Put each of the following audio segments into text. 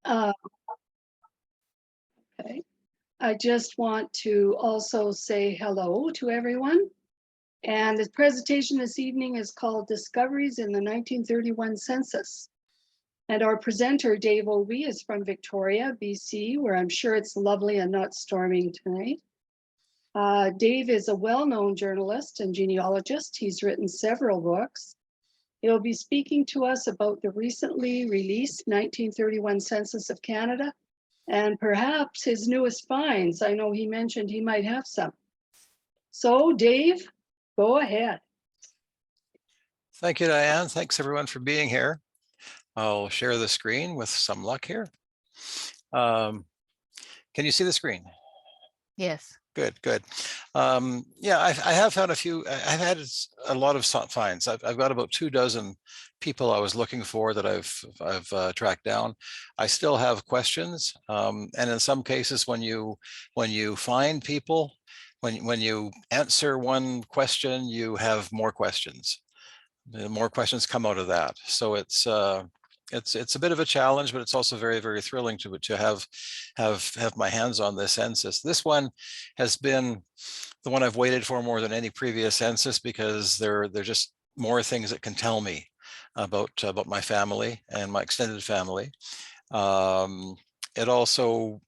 Uh, okay. I just want to also say hello to everyone. And this presentation this evening is called Discoveries in the 1931 Census. And our presenter, Dave Obee, is from Victoria, BC, where I'm sure it's lovely and not storming tonight. Dave is a well-known journalist and genealogist. He's written several books. He'll be speaking to us about the recently released 1931 Census of Canada and perhaps his newest finds. I know he mentioned he might have some. So Dave, go ahead. Thank you, Diane. Thanks everyone for being here. I'll share the screen with some luck here. Can you see the screen? Yes. Good, good. Yeah, I have found I've had a lot of finds. I've got about 24 people I was looking for that I've tracked down. I still have questions, and in some cases, when you find people, when you answer one question, you have more questions. More questions come out of that. So it's a bit of a challenge, but it's also very, very thrilling to have my hands on this census. This one has been the one I've waited for more than any previous census, because there are just more things that can tell me about my family and my extended family. It also,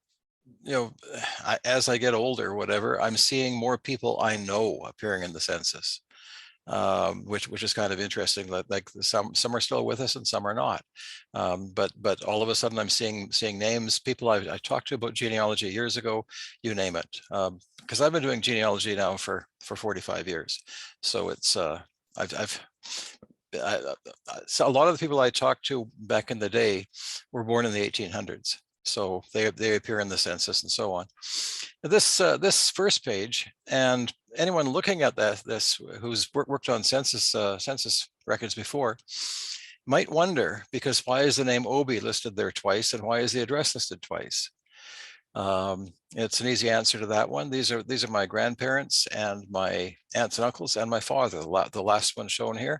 as I get older, whatever, I'm seeing more people I know appearing in the census. Which is kind of interesting. Like some are still with us and some are not. But all of a sudden I'm seeing names, people I talked to about genealogy years ago, you name it. Because I've been doing genealogy now for 45 years. So it's so a lot of the people I talked to back in the day were born in the 1800s. So they appear in the census and so on. This first page, and anyone looking at this who's worked on census records before might wonder, because why is the name Obee listed there twice, and why is the address listed twice? It's an easy answer to that one. These are my grandparents and my aunts and uncles and my father, the last one shown here.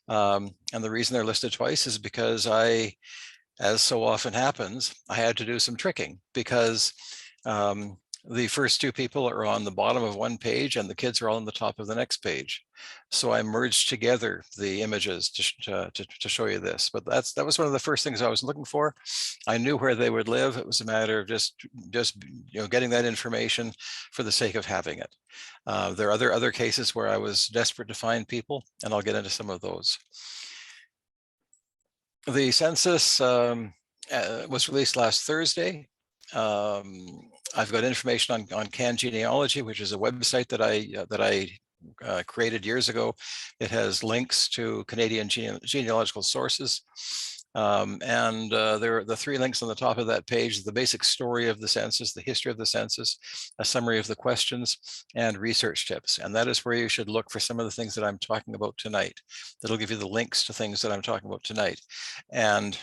And the reason they're listed twice is because as so often happens, I had to do some tricking, because the first two people are on the bottom of one page and the kids are all on the top of the next page. So I merged together the images to show you this. But that was one of the first things I was looking for. I knew where they would live. It was a matter of just getting that information for the sake of having it. There are other cases where I was desperate to find people, and I'll get into some of those. The census was released last Thursday. I've got information on Can Genealogy, which is a website that I created years ago. It has links to Canadian genealogical sources. There are the 3 links on the top of that page: the basic story of the census, the history of the census, a summary of the questions, and research tips. And that is where you should look for some of the things that I'm talking about tonight. That'll give you the links to things that I'm talking about tonight. And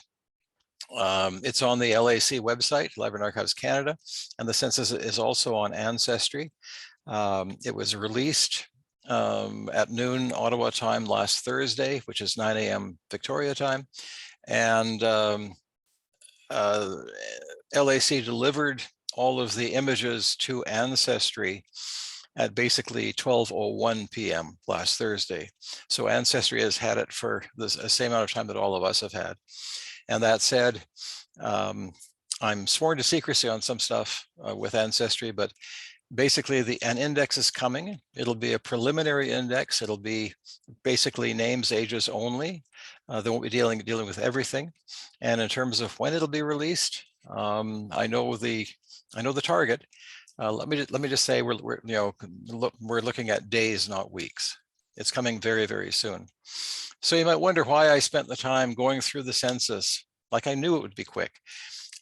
it's on the LAC website, Library and Archives Canada, and the census is also on Ancestry. It was released at noon Ottawa time last Thursday, which is 9 a.m. Victoria time. And LAC delivered all of the images to Ancestry at basically 12:01 p.m. last Thursday. So Ancestry has had it for the same amount of time that all of us have had. And that said, I'm sworn to secrecy on some stuff with Ancestry, but basically an index is coming. It'll be a preliminary index. It'll be basically names, ages only. They won't be dealing with everything. And in terms of when it'll be released, I know the target. Let me just say we're looking at days, not weeks. It's coming very, very soon. So you might wonder why I spent the time going through the census. Like, I knew it would be quick.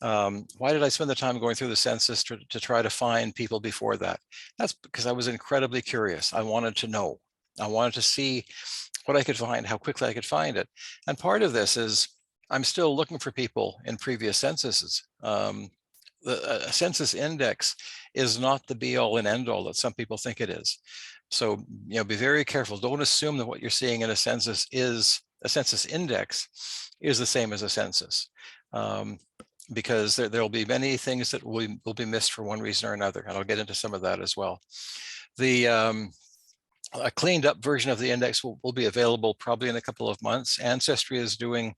Why did I spend the time going through the census to try to find people before that? That's because I was incredibly curious. I wanted to know. I wanted to see what I could find, how quickly I could find it. And part of this is I'm still looking for people in previous censuses. A census index is not the be all and end all that some people think it is. So, be very careful. Don't assume that what you're seeing in a census index is the same as a census. because there'll be many things that will be missed for one reason or another, and I'll get into some of that as well. A cleaned up version of the index will be available probably in a couple of months. Ancestry is doing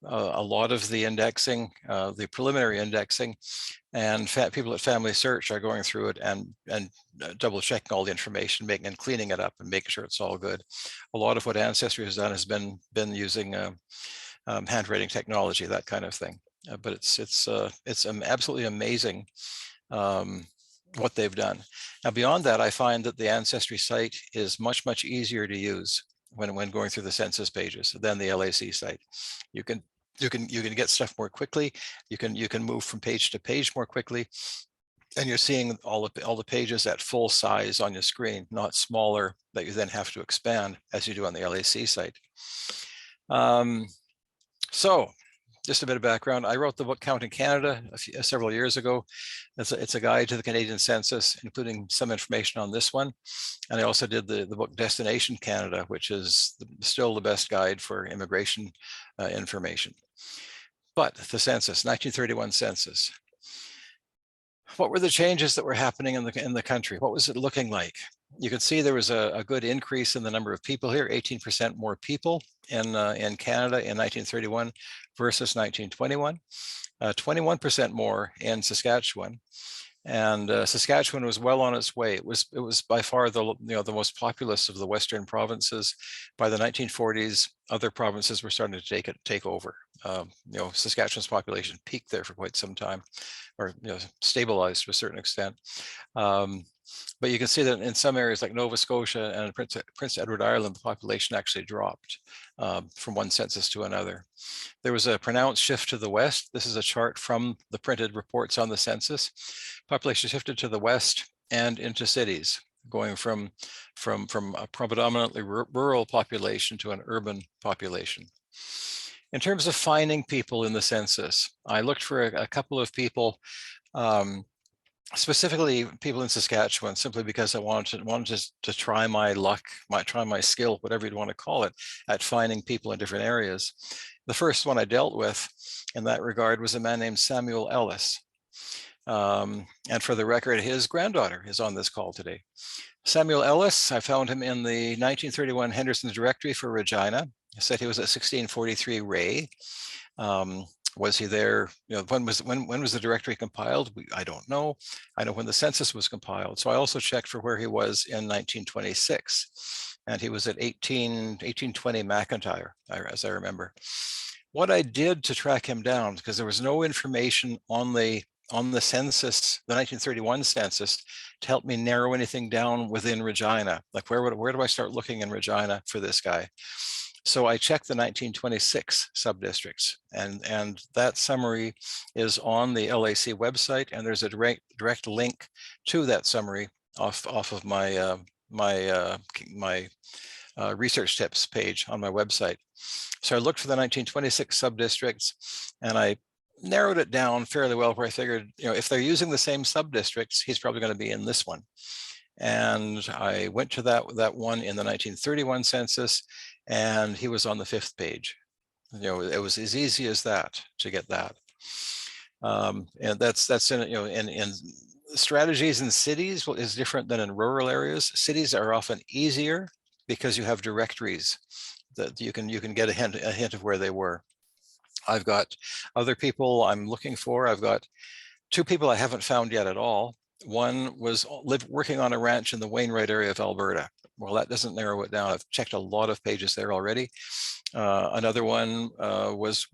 a lot of the indexing, the preliminary indexing, and people at Family Search are going through it and double checking all the information, and cleaning it up and making sure it's all good. A lot of what Ancestry has done has been using handwriting technology, that kind of thing. But it's absolutely amazing what they've done. Now, beyond that, I find that the Ancestry site is much easier to use when going through the census pages than the LAC site. You can get stuff more quickly. You can move from page to page more quickly, and you're seeing all the pages at full size on your screen, not smaller that you then have to expand as you do on the LAC site. So just a bit of background. I wrote the book Counting Canada several years ago. It's a guide to the Canadian census, including some information on this one. And I also did the book Destination Canada, which is still the best guide for immigration information. But the census, 1931 census. What were the changes that were happening in the country? What was it looking like? You can see there was a good increase in the number of people here, 18% more people in Canada in 1931 versus 1921, 21% more in Saskatchewan. And Saskatchewan was well on its way. It was by far the most populous of the Western provinces. By the 1940s, other provinces were starting to take over. Saskatchewan's population peaked there for quite some time, or stabilized to a certain extent. But you can see that in some areas like Nova Scotia and Prince Edward Island, the population actually dropped from one census to another. There was a pronounced shift to the west. This is a chart from the printed reports on the census. Population shifted to the west and into cities, going from a predominantly rural population to an urban population. In terms of finding people in the census, I looked for a couple of people, specifically people in Saskatchewan, simply because I wanted to try my luck, try my skill, whatever you'd want to call it, at finding people in different areas. The first one I dealt with in that regard was a man named Samuel Ellis. And for the record, his granddaughter is on this call today. Samuel Ellis, I found him in the 1931 Henderson's Directory for Regina. It said he was at 1643 Ray. Was he there? When was the directory compiled? I don't know. I know when the census was compiled. So I also checked for where he was in 1926, and he was at 1820 McIntyre, as I remember. What I did to track him down, because there was no information on the census, the 1931 census, to help me narrow anything down within Regina. Like where do I start looking in Regina for this guy? So I checked the 1926 subdistricts, and that summary is on the LAC website, and there's a direct link to that summary off of my my research tips page on my website. So I looked for the 1926 subdistricts, and I narrowed it down fairly well, where I figured, if they're using the same subdistricts, he's probably going to be in this one. And I went to that one in the 1931 census, and he was on the 5th page. It was as easy as that to get that. And that's in strategies in cities is different than in rural areas. Cities are often easier because you have directories that you can get a hint of where they were. I've got other people I'm looking for. I've got 2 people I haven't found yet at all. One was working on a ranch in the Wainwright area of Alberta. Well, that doesn't narrow it down. I've checked a lot of pages there already. Another one was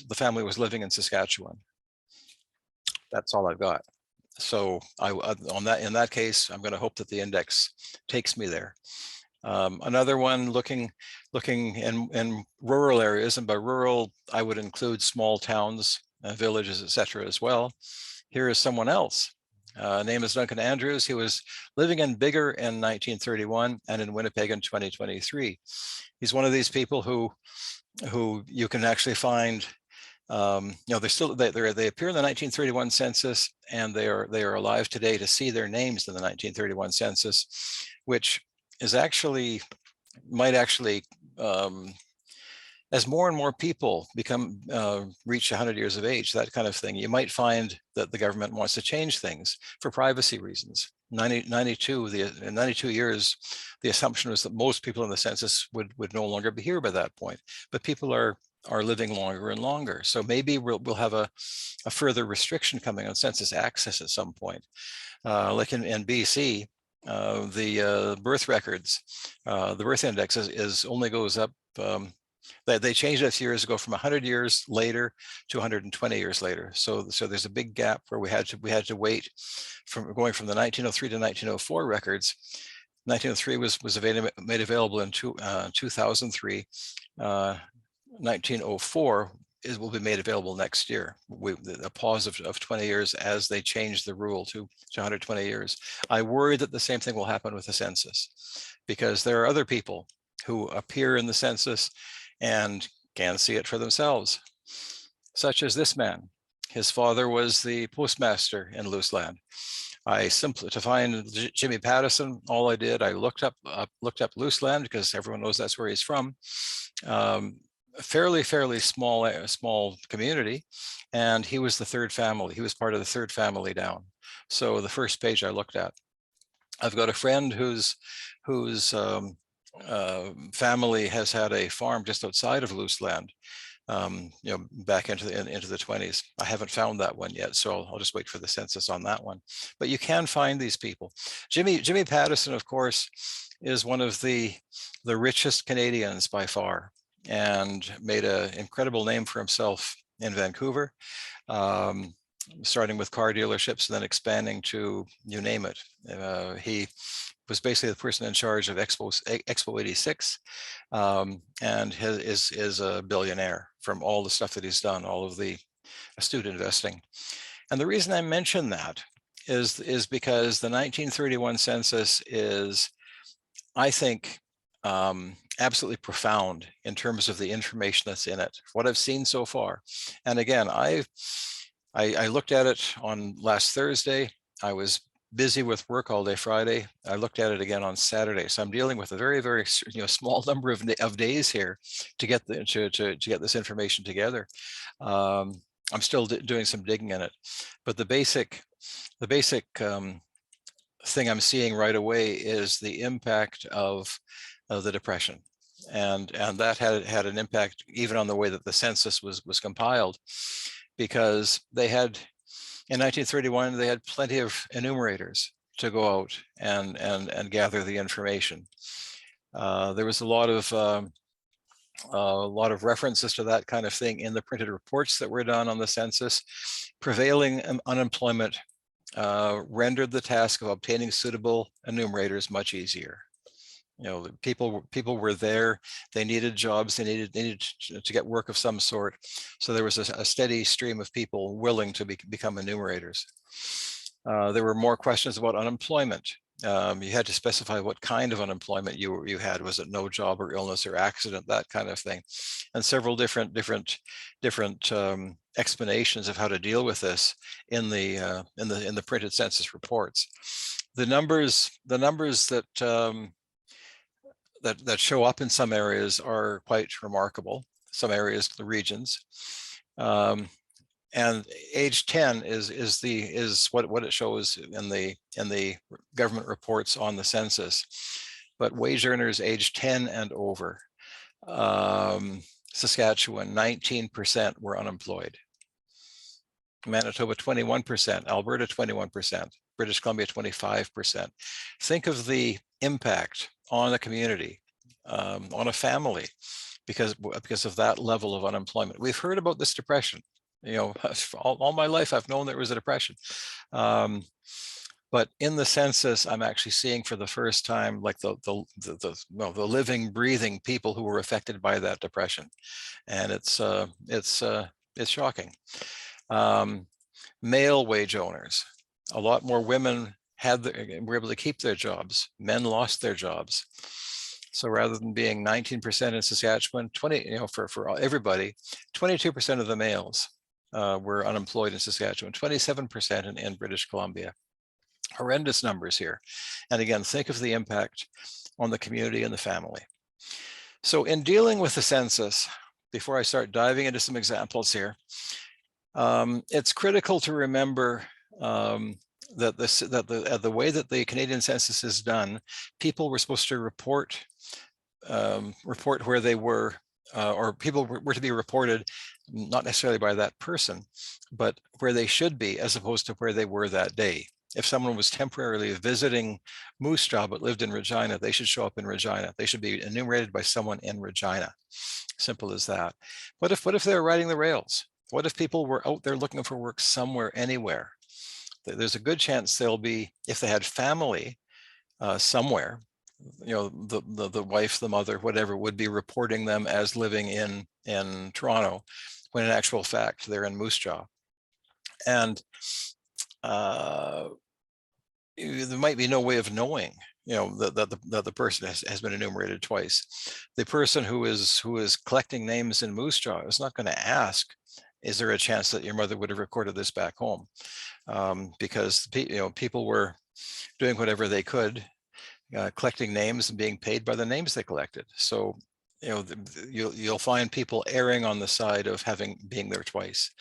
the family was living in Saskatchewan. That's all I've got. So in that case, I'm going to hope that the index takes me there. Another one looking in rural areas, and by rural I would include small towns, villages, etc. as well. Here is someone else. Name is Duncan Andrews. He was living in Biggar in 1931 and in Winnipeg in 2023. He's one of these people who you can actually find. They appear in the 1931 census, and they are alive today to see their names in the 1931 census, which is might actually as more and more people reach 100 years of age, that kind of thing, you might find that the government wants to change things for privacy reasons. In 92 years, the assumption was that most people in the census would no longer be here by that point, but people are living longer and longer. So maybe we'll have a further restriction coming on census access at some point. Like in BC, the birth records, the birth index is only goes up. They changed it a few years ago from 100 years later to 120 years later. So there's a big gap where we had to wait from going from the 1903 to 1904 records. 1903 was made available in 2003. 1904 will be made available next year. A pause of 20 years as they change the rule to 120 years. I worry that the same thing will happen with the census, because there are other people who appear in the census and can see it for themselves, such as this man. His father was the postmaster in Luseland. To find Jimmy Pattison, all I did, I looked up Luseland, because everyone knows that's where he's from. Fairly small community, and he was the third family. He was part of the third family down. So the first page I looked at, I've got a friend whose family has had a farm just outside of Luseland, back into the 20s. I haven't found that one yet, so I'll just wait for the census on that one. But you can find these people. Jimmy Pattison, of course, is one of the richest Canadians by far, and made an incredible name for himself in Vancouver, starting with car dealerships and then expanding to you name it. He was basically the person in charge of Expo 86, and is a billionaire from all the stuff that he's done, all of the astute investing. And the reason I mention that is because the 1931 census is, I think, absolutely profound in terms of the information that's in it, what I've seen so far. And again, I looked at it on last Thursday. I was busy with work all day Friday. I looked at it again on Saturday. So I'm dealing with a very, very small number of days here to get to get this information together. I'm still doing some digging in it, but the basic thing I'm seeing right away is the impact of the Depression. And that had an impact even on the way that the census was compiled, because they had, in 1931, they had plenty of enumerators to go out and gather the information. There was a lot of references to that kind of thing in the printed reports that were done on the census. Prevailing unemployment rendered the task of obtaining suitable enumerators much easier. People were there, they needed jobs, they needed to get work of some sort. So there was a steady stream of people willing to become enumerators. There were more questions about unemployment. You had to specify what kind of unemployment you had. Was it no job or illness or accident, that kind of thing, and several different explanations of how to deal with this in the printed census reports. The numbers that show up in some areas are quite remarkable. Some areas, the regions, and age 10 is what it shows in the government reports on the census. But wage earners age 10 and over, Saskatchewan 19% were unemployed. Manitoba 21%, Alberta 21%, British Columbia 25%. Think of the impact on a community, on a family, because of that level of unemployment. We've heard about this depression. All my life I've known there was a depression. But in the census, I'm actually seeing for the first time, like the living, breathing people who were affected by that depression, and it's shocking. Male wage owners, a lot more women were able to keep their jobs. Men lost their jobs. So rather than being 19% in Saskatchewan, for everybody, 22% of the males were unemployed in Saskatchewan, 27% in British Columbia. Horrendous numbers here. And again, think of the impact on the community and the family. So in dealing with the census, before I start diving into some examples here, it's critical to remember that the way that the Canadian census is done, people were supposed to report where they were, or people were to be reported, not necessarily by that person, but where they should be, as opposed to where they were that day. If someone was temporarily visiting Moose Jaw but lived in Regina, they should show up in Regina. They should be enumerated by someone in Regina. Simple as that. What if they're riding the rails? What if people were out there looking for work somewhere, anywhere? There's a good chance they'll be, if they had family somewhere, the wife, the mother, whatever, would be reporting them as living in Toronto, when in actual fact they're in Moose Jaw. And there might be no way of knowing, that the person has been enumerated twice. The person who is collecting names in Moose Jaw is not going to ask, is there a chance that your mother would have recorded this back home? Because people were doing whatever they could, collecting names and being paid by the names they collected. So you'll find people erring on the side of being there twice.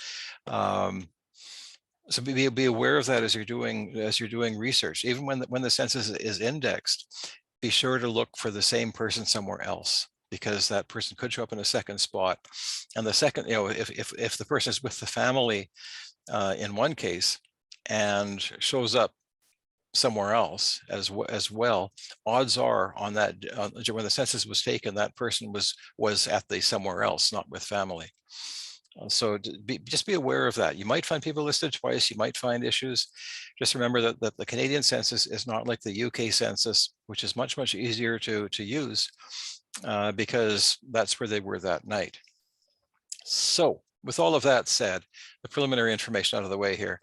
So be aware of that as you're doing research. Even when the census is indexed, be sure to look for the same person somewhere else, because that person could show up in a second spot. And the second, if the person is with the family in one case and shows up somewhere else as well, odds are on that when the census was taken, that person was at the somewhere else, not with family. So just be aware of that. You might find people listed twice. You might find issues. Just remember that the Canadian census is not like the UK census, which is much easier to use because that's where they were that night. So with all of that said, the preliminary information out of the way here,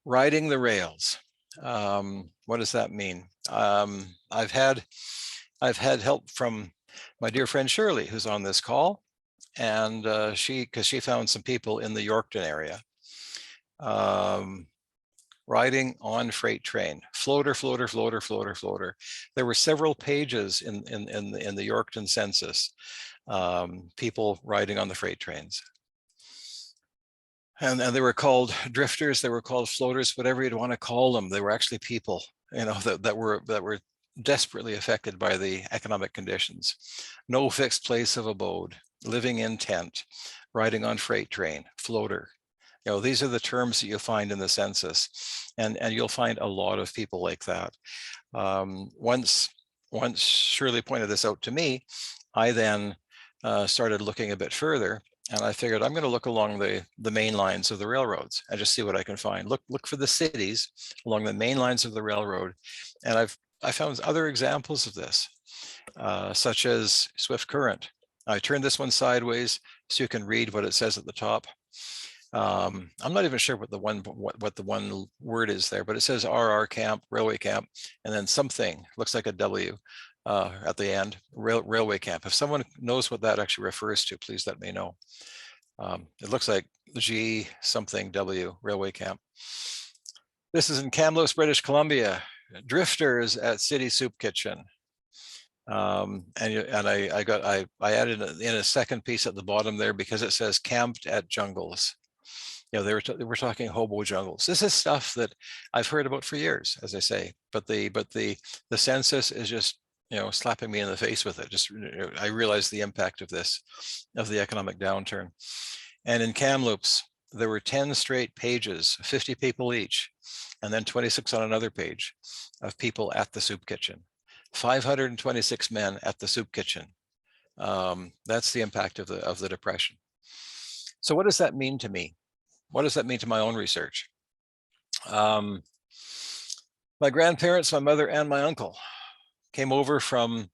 riding the rails. What does that mean? I've had help from my dear friend Shirley, who's on this call. And because she found some people in the Yorkton area riding on freight train, floater. There were several pages in the Yorkton census, people riding on the freight trains. And they were called drifters, they were called floaters, whatever you'd want to call them. They were actually people, that were desperately affected by the economic conditions. No fixed place of abode, living in tent, riding on freight train, floater. These are the terms that you'll find in the census, and you'll find a lot of people like that. Once Shirley pointed this out to me, I then started looking a bit further, and I figured I'm going to look along the main lines of the railroads and just see what I can find. Look for the cities along the main lines of the railroad, and I found other examples of this, such as Swift Current. I turned this one sideways so you can read what it says at the top. I'm not even sure what the one word is there, but it says RR camp, railway camp, and then something looks like a W at the end, railway camp. If someone knows what that actually refers to, please let me know. It looks like G something W, railway camp. This is in Kamloops, British Columbia. Drifters at City Soup Kitchen. And I added in a second piece at the bottom there because it says camped at jungles. They were talking hobo jungles. This is stuff that I've heard about for years, as I say, but the census is just slapping me in the face with it. Just I realized the impact of the economic downturn. And in Kamloops, there were 10 straight pages, 50 people each, and then 26 on another page of people at the soup kitchen. 526 men at the soup kitchen. That's the impact of the Depression. So what does that mean to me? What does that mean to my own research? My grandparents, my mother and my uncle came over from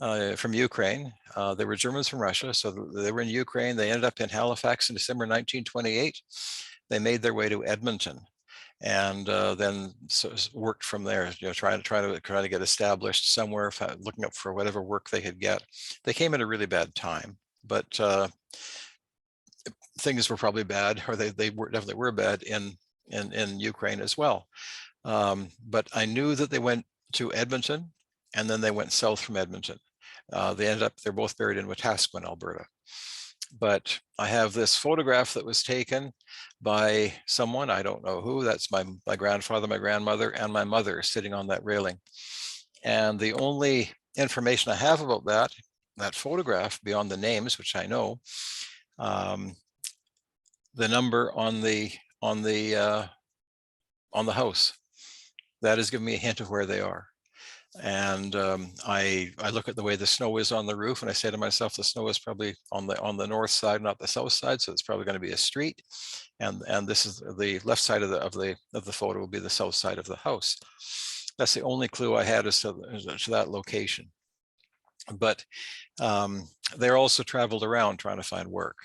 Ukraine. They were Germans from Russia, so they were in Ukraine. They ended up in Halifax in December 1928. They made their way to Edmonton, and then worked from there. Trying to get established somewhere, looking up for whatever work they could get. They came at a really bad time, but things were probably bad, or they definitely were bad in Ukraine as well. But I knew that they went to Edmonton, and then they went south from Edmonton. They're both buried in Wetaskiwin, Alberta. but I have this photograph that was taken by someone, I don't know who. That's my grandfather, my grandmother, and my mother sitting on that railing. And the only information I have about that photograph, beyond the names, which I know, the number on the house, that has given me a hint of where they are. And I look at the way the snow is on the roof, and I say to myself, the snow is probably on the north side, not the south side, so it's probably going to be a street. And this is the left side of the photo will be the south side of the house. That's the only clue I had as to that location. But they're also traveled around trying to find work.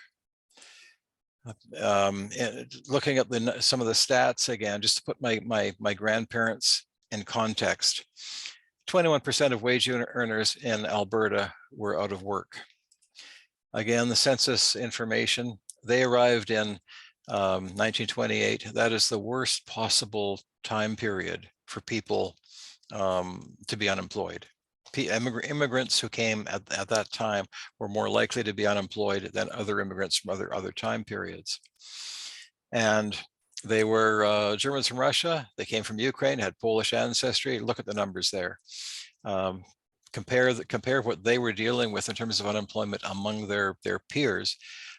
Looking at some of the stats again, just to put my grandparents in context. 21% of wage earners in Alberta were out of work. Again, the census information, they arrived in 1928. That is the worst possible time period for people to be unemployed. Immigrants who came at that time were more likely to be unemployed than other immigrants from other time periods. And they were Germans from Russia. They came from Ukraine, had Polish ancestry. Look at the numbers there. Compare what they were dealing with in terms of unemployment among their peers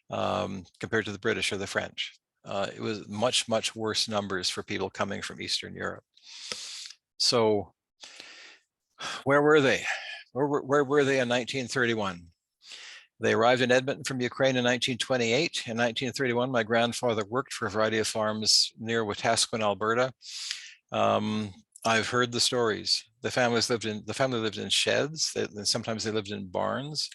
compared to the British or the French. It was much worse numbers for people coming from Eastern Europe. So where were they? Where were they in 1931? They arrived in Edmonton from Ukraine in 1928. In 1931, my grandfather worked for a variety of farms near Wetaskiwin, Alberta. I've heard the stories. The family lived in sheds. Sometimes they lived in barns.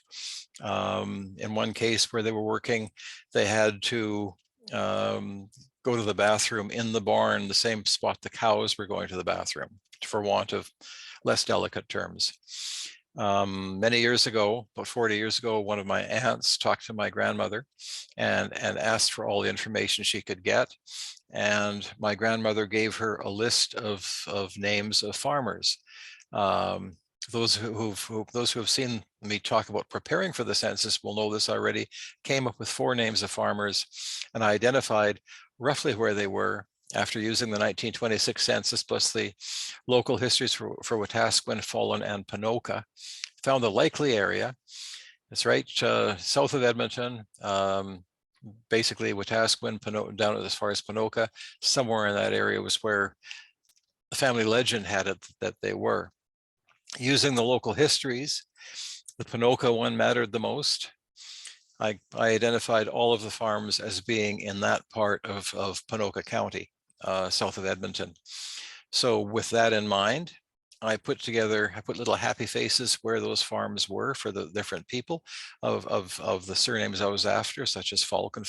In one case where they were working, they had to go to the bathroom in the barn, the same spot the cows were going to the bathroom, for want of less delicate terms. Many years ago, about 40 years ago, one of my aunts talked to my grandmother and asked for all the information she could get. And my grandmother gave her a list of names of farmers. Those who have seen me talk about preparing for the census will know this already. Came up with 4 names of farmers, and I identified roughly where they were after using the 1926 census plus the local histories for Wetaskiwin, Falun, and Ponoka. Found the likely area. It's right south of Edmonton, basically Wetaskiwin, down as far as Ponoka. Somewhere in that area was where the family legend had it that they were. Using the local histories, the Ponoka one mattered the most. I identified all of the farms as being in that part of Ponoka County, south of Edmonton. So with that in mind, I put little happy faces where those farms were for the different people of the surnames I was after, such as Falk and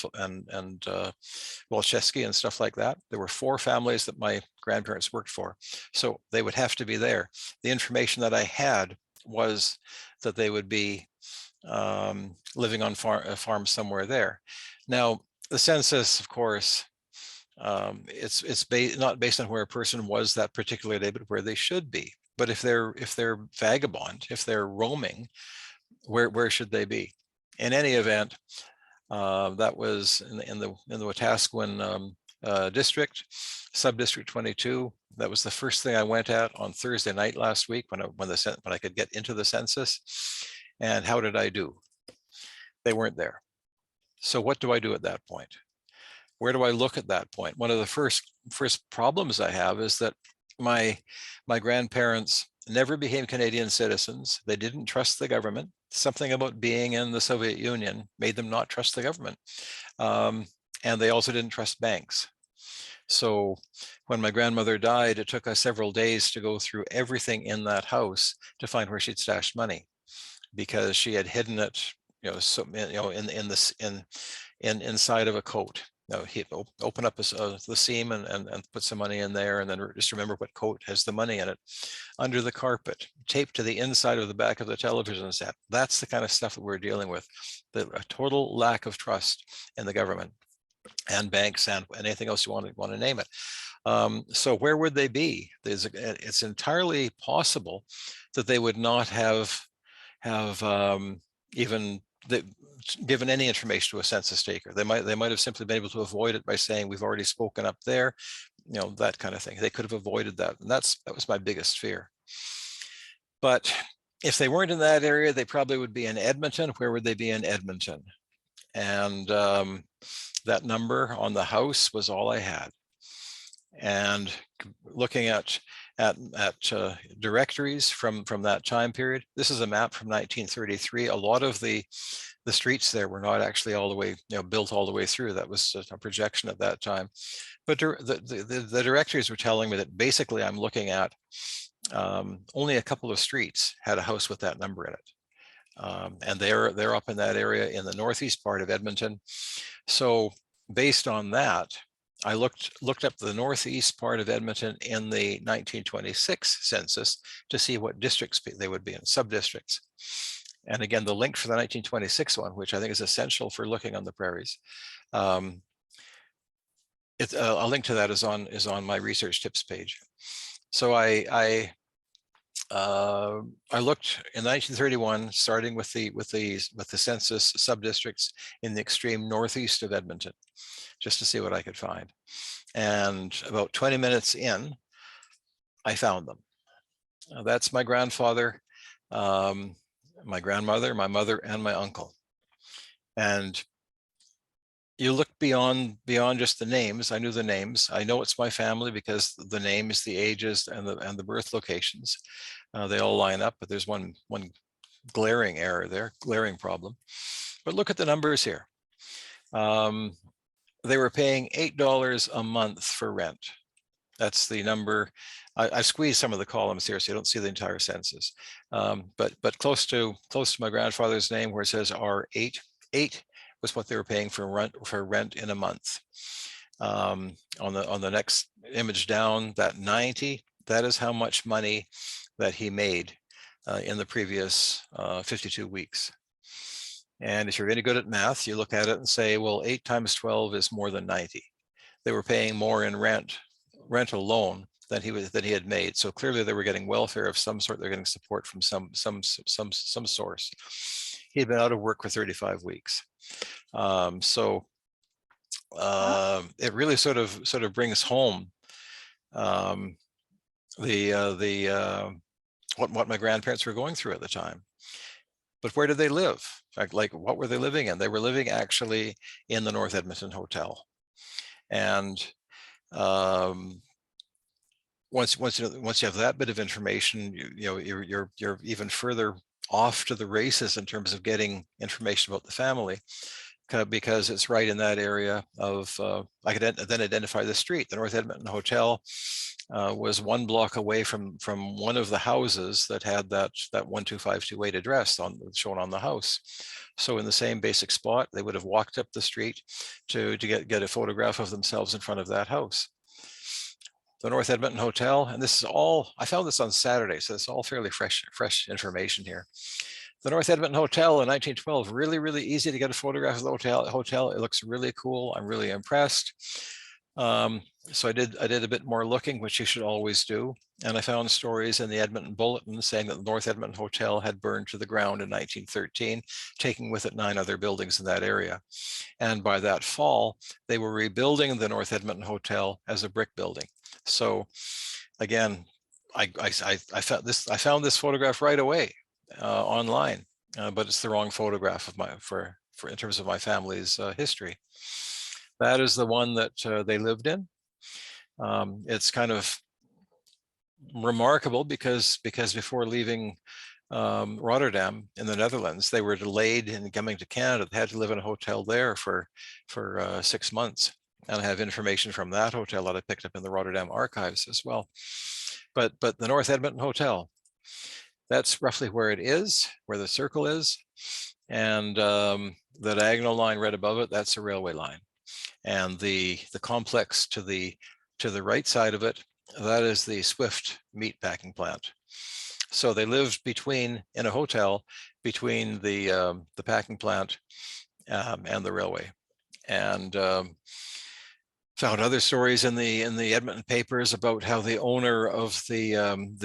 Walcheski and stuff like that. There were 4 families that my grandparents worked for, so they would have to be there. The information that I had was that they would be living on a farm somewhere there. Now, the census, of course, it's not based on where a person was that particular day, but where they should be. But if they're vagabond, if they're roaming, where should they be? In any event, that was in the Wetaskiwin district, sub-district 22. That was the first thing I went at on Thursday night last week when I could get into the census. And how did I do? They weren't there. So what do I do at that point? Where do I look at that point? One of the first problems I have is that my grandparents never became Canadian citizens. They didn't trust the government. Something about being in the Soviet Union made them not trust the government. And they also didn't trust banks. So when my grandmother died, it took us several days to go through everything in that house to find where she'd stashed money, because she had hidden it, inside of a coat. He'd open up the seam and put some money in there, and then just remember what coat has the money in it. Under the carpet, taped to the inside of the back of the television set. That's the kind of stuff that we're dealing with. A total lack of trust in the government and banks and anything else you want to name it. So where would they be? It's entirely possible that they would not have even given any information to a census taker. They might have simply been able to avoid it by saying, we've already spoken up there, you know, that kind of thing. They could have avoided that. And that was my biggest fear. But if they weren't in that area, they probably would be in Edmonton. Where would they be in Edmonton? And that number on the house was all I had. And looking at directories from that time period, this is a map from 1933. A lot of the streets there were not actually all the way, you know, built all the way through. That was a projection at that time. But the directories were telling me that basically I'm looking at only a couple of streets had a house with that number in it. And they're up in that area in the northeast part of Edmonton. So based on that, I looked up the northeast part of Edmonton in the 1926 census to see what districts they would be in, sub-districts. And again, the link for the 1926 one, which I think is essential for looking on the prairies. A link to that is on my research tips page. So I looked in 1931, starting with the census sub-districts in the extreme northeast of Edmonton, just to see what I could find. And about 20 minutes in, I found them. That's my grandfather, my grandmother, my mother, and my uncle. And you look beyond just the names. I knew the names. I know it's my family because the names, the ages, and the birth locations, they all line up. But there's one glaring error there, glaring problem. But look at the numbers here. They were paying $8 a month for rent. That's the number. I squeezed some of the columns here, so you don't see the entire census. But close to my grandfather's name, where it says R8, 8 was what they were paying for rent in a month. On the next image down, that 90, that is how much money that he made in the previous 52 weeks. And if you're any good at math, you look at it and say, well, 8 times 12 is more than 90. They were paying more in rent alone than he had made. So clearly they were getting welfare of some sort. They're getting support from some source. He had been out of work for 35 weeks. It really sort of brings home what my grandparents were going through at the time. But where did they live? Like what were they living in? They were living actually in the North Edmonton Hotel. And once you have that bit of information, you're even further off to the races in terms of getting information about the family, because it's right in that area of, I could then identify the street. The North Edmonton Hotel was 1 block away from one of the houses that had that 12528 address shown on the house. So in the same basic spot, they would have walked up the street to get a photograph of themselves in front of that house. The North Edmonton Hotel, and this is all, I found this on Saturday, so it's all fairly fresh information here. The North Edmonton Hotel in 1912, really, really easy to get a photograph of the hotel. It looks really cool. I'm really impressed. So I did a bit more looking, which you should always do. And I found stories in the Edmonton Bulletin saying that the North Edmonton Hotel had burned to the ground in 1913, taking with it 9 other buildings in that area. And by that fall, they were rebuilding the North Edmonton Hotel as a brick building. So again, I found this photograph right away online, but it's the wrong photograph of in terms of my family's history. That is the one that they lived in. It's kind of remarkable because before leaving Rotterdam in the Netherlands, they were delayed in coming to Canada. They had to live in a hotel there for 6 months. And I have information from that hotel that I picked up in the Rotterdam archives as well. But the North Edmonton Hotel, that's roughly where it is, where the circle is. And the diagonal line right above it, that's a railway line. And the complex to the right side of it, that is the Swift meat packing plant. So they lived in a hotel between the packing plant and the railway. And found other stories in the Edmonton papers about how the owner of the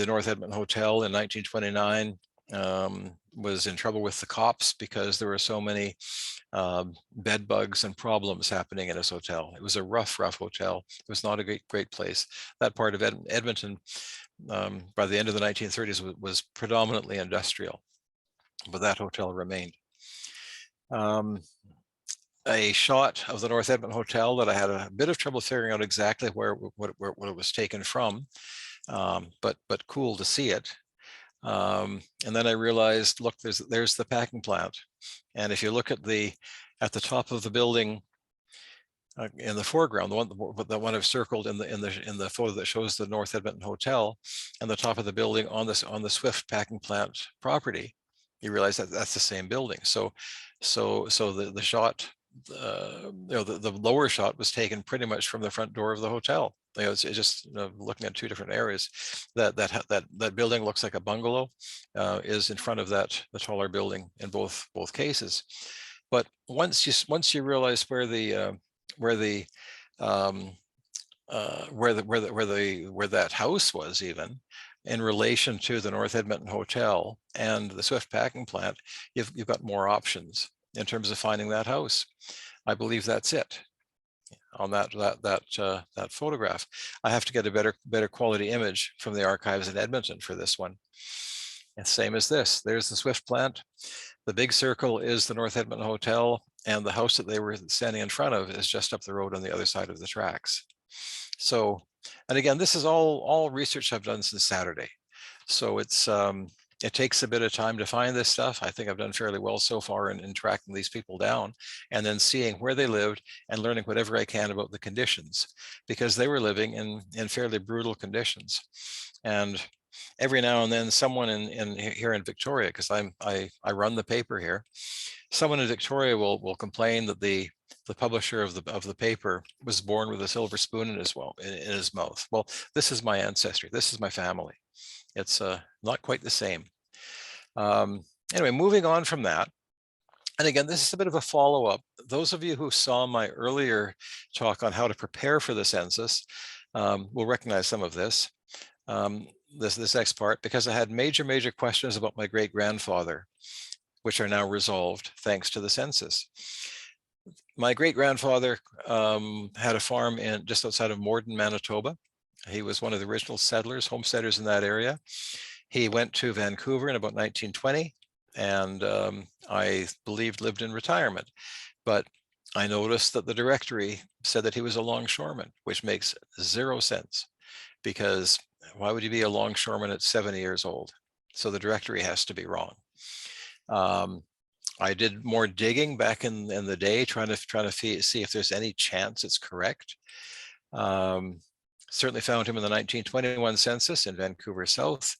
North Edmonton Hotel in 1929 was in trouble with the cops because there were so many bed bugs and problems happening in his hotel. It was a rough hotel. It was not a great place. That part of Edmonton, by the end of the 1930s, was predominantly industrial, but that hotel remained. A shot of the North Edmonton Hotel that I had a bit of trouble figuring out exactly where it was taken from, but cool to see it. And then I realized, look, there's the packing plant, and if you look at the top of the building in the foreground, the one I've circled in the photo that shows the North Edmonton Hotel, and the top of the building on the Swift packing plant property, you realize that that's the same building. So the shot, the lower shot was taken pretty much from the front door of the hotel. It's just looking at two different areas. That building looks like a bungalow, is in front of the taller building in both cases. But once you realize where that house was, even in relation to the North Edmonton Hotel and the Swift packing plant, you've got more options in terms of finding that house. I believe that's it on that photograph. I have to get a better quality image from the archives in Edmonton for this one. And same as this. There's the Swift plant. The big circle is the North Edmonton Hotel, and the house that they were standing in front of is just up the road on the other side of the tracks. So, and again, this is all research I've done since Saturday. So it takes a bit of time to find this stuff. I think I've done fairly well so far in tracking these people down, and then seeing where they lived and learning whatever I can about the conditions, because they were living in fairly brutal conditions. And every now and then someone here in Victoria, because I run the paper here, someone in Victoria will complain that the publisher of the paper was born with a silver spoon in his mouth. Well, this is my ancestry. This is my family. It's not quite the same. Anyway, moving on from that. And again, this is a bit of a follow-up. Those of you who saw my earlier talk on how to prepare for the census will recognize some of this. This next part, because I had major questions about my great-grandfather, which are now resolved thanks to the census. My great-grandfather had a farm just outside of Morden, Manitoba. He was one of the original settlers, homesteaders in that area. He went to Vancouver in about 1920, and I believed lived in retirement. But I noticed that the directory said that he was a longshoreman, which makes zero sense, because why would you be a longshoreman at 70 years old? So the directory has to be wrong. I did more digging back in the day, trying to see if there's any chance it's correct. Certainly found him in the 1921 census in Vancouver South.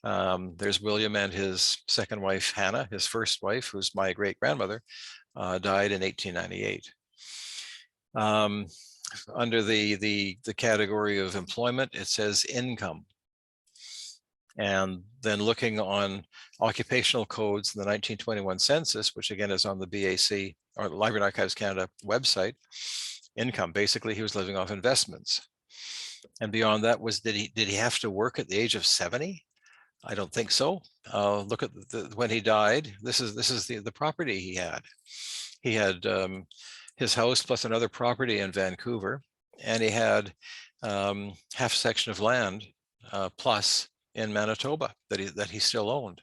There's William and his second wife, Hannah. His first wife, who's my great-grandmother, died in 1898. Under the category of employment, it says income. And then looking on occupational codes in the 1921 census, which again is on the BAC or the Library and Archives Canada website, income, basically he was living off investments. And beyond that was, did he have to work at the age of 70? I don't think so. Look at when he died. This is the property he had. He had his house plus another property in Vancouver, and he had half a section of land plus in Manitoba that he still owned.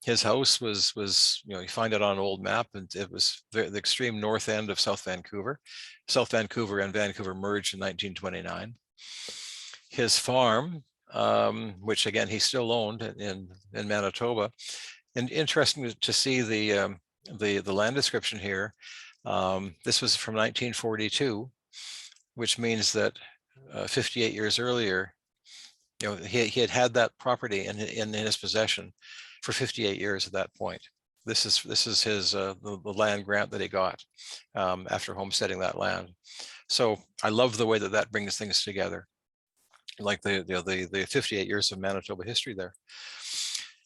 His house was you find it on an old map, and it was the extreme north end of South Vancouver. South Vancouver and Vancouver merged in 1929. His farm, which again he still owned in Manitoba, and interesting to see the land description here. This was from 1942, which means that 58 years earlier, he had that property in his possession for 58 years at that point. This is his the land grant that he got after homesteading that land. So I love the way that brings things together, like the 58 years of Manitoba history there.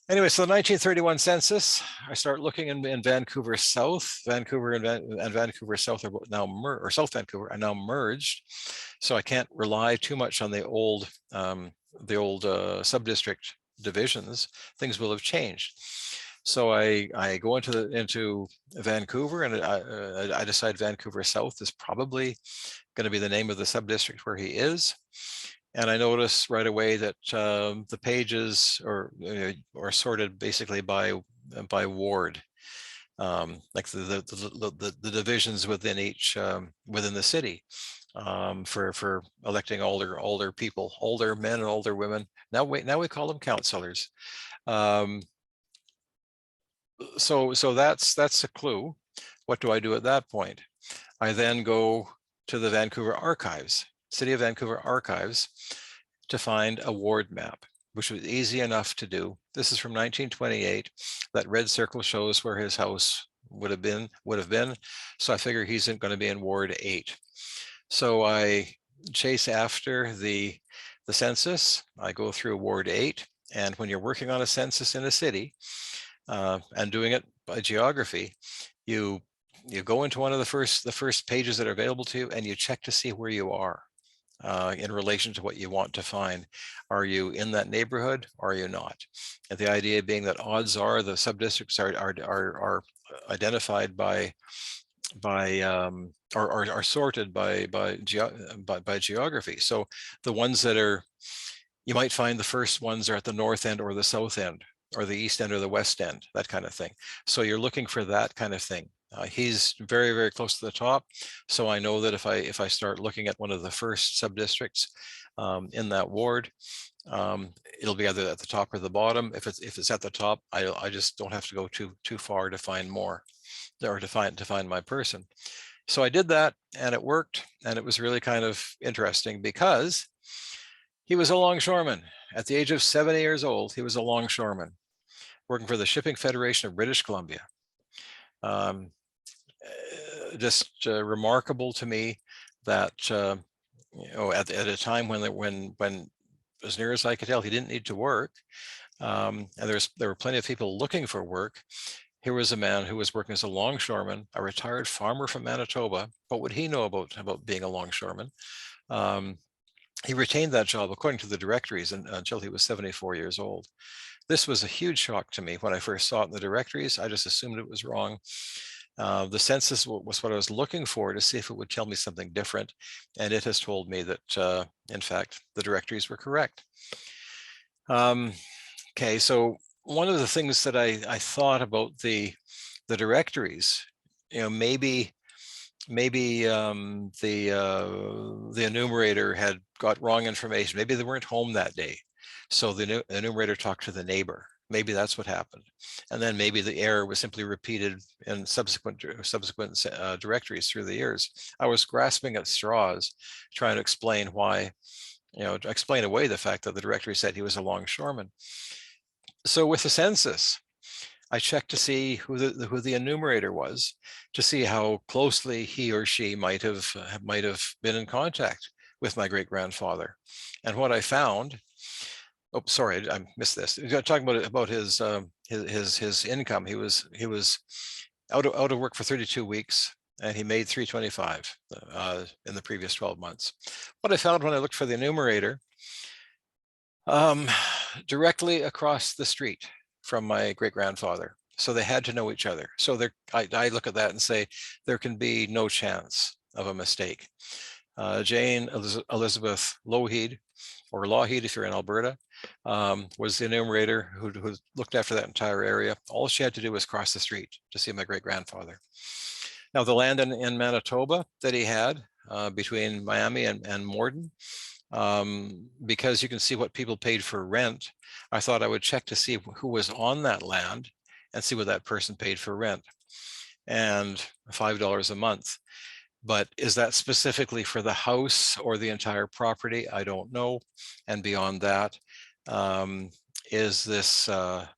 Anyway, so the 1931 census, I start looking in Vancouver South. Vancouver and Vancouver South are now South Vancouver are now merged, so I can't rely too much on the old sub-district divisions, things will have changed. So I go into Vancouver, and I decide Vancouver South is probably going to be the name of the subdistrict where he is. And I notice right away that the pages are sorted basically by ward, like the divisions within each within the city, for electing older people, older men and older women. Now we call them councillors. So that's a clue. What do I do at that point? I then go to the Vancouver Archives, City of Vancouver Archives, to find a ward map, which was easy enough to do. This is from 1928. That red circle shows where his house would have been. So I figure he's going to be in Ward 8. So I chase after the census. I go through Ward 8. And when you're working on a census in a city, and doing it by geography, you go into one of the first pages that are available to you, and you check to see where you are in relation to what you want to find. Are you in that neighborhood, or are you not? And the idea being that odds are the subdistricts are identified are sorted by geography. So the ones that are, you might find the first ones are at the north end or the south end, or the east end or the west end, that kind of thing. So you're looking for that kind of thing. He's very, very close to the top. So I know that if I start looking at one of the first sub-districts in that ward, it'll be either at the top or the bottom. If it's at the top, I just don't have to go too far to find more, or to find my person. So I did that, and it worked, and it was really kind of interesting because he was a longshoreman. At the age of 70 years old, he was a longshoreman working for the Shipping Federation of British Columbia. Just remarkable to me that at a time when as near as I could tell, he didn't need to work, and there were plenty of people looking for work. Here was a man who was working as a longshoreman, a retired farmer from Manitoba. What would he know about being a longshoreman? He retained that job, according to the directories, until he was 74 years old. This was a huge shock to me when I first saw it in the directories. I just assumed it was wrong. The census was what I was looking for, to see if it would tell me something different. And it has told me that, in fact, the directories were correct. Okay, so one of the things that I thought about the directories, maybe the enumerator had got wrong information. Maybe they weren't home that day. So the enumerator talked to the neighbor. Maybe that's what happened. And then maybe the error was simply repeated in subsequent directories through the years. I was grasping at straws, trying to explain why, to explain away the fact that the directory said he was a longshoreman. So with the census, I checked to see who the enumerator was, to see how closely he or she might have been in contact with my great-grandfather. And what I found, oh, sorry, I missed this. Talking about his income. He was out of work for 32 weeks, and he made $325 in the previous 12 months. What I found when I looked for the enumerator, directly across the street from my great-grandfather. So they had to know each other. So I look at that and say, there can be no chance of a mistake. Jane Elizabeth Lougheed, or Lougheed if you're in Alberta, was the enumerator who looked after that entire area. All she had to do was cross the street to see my great-grandfather. Now, the land in Manitoba that he had between Miami and Morden, because you can see what people paid for rent, I thought I would check to see who was on that land and see what that person paid for rent, and $5 a month. But is that specifically for the house or the entire property? I don't know. And beyond that, is this, I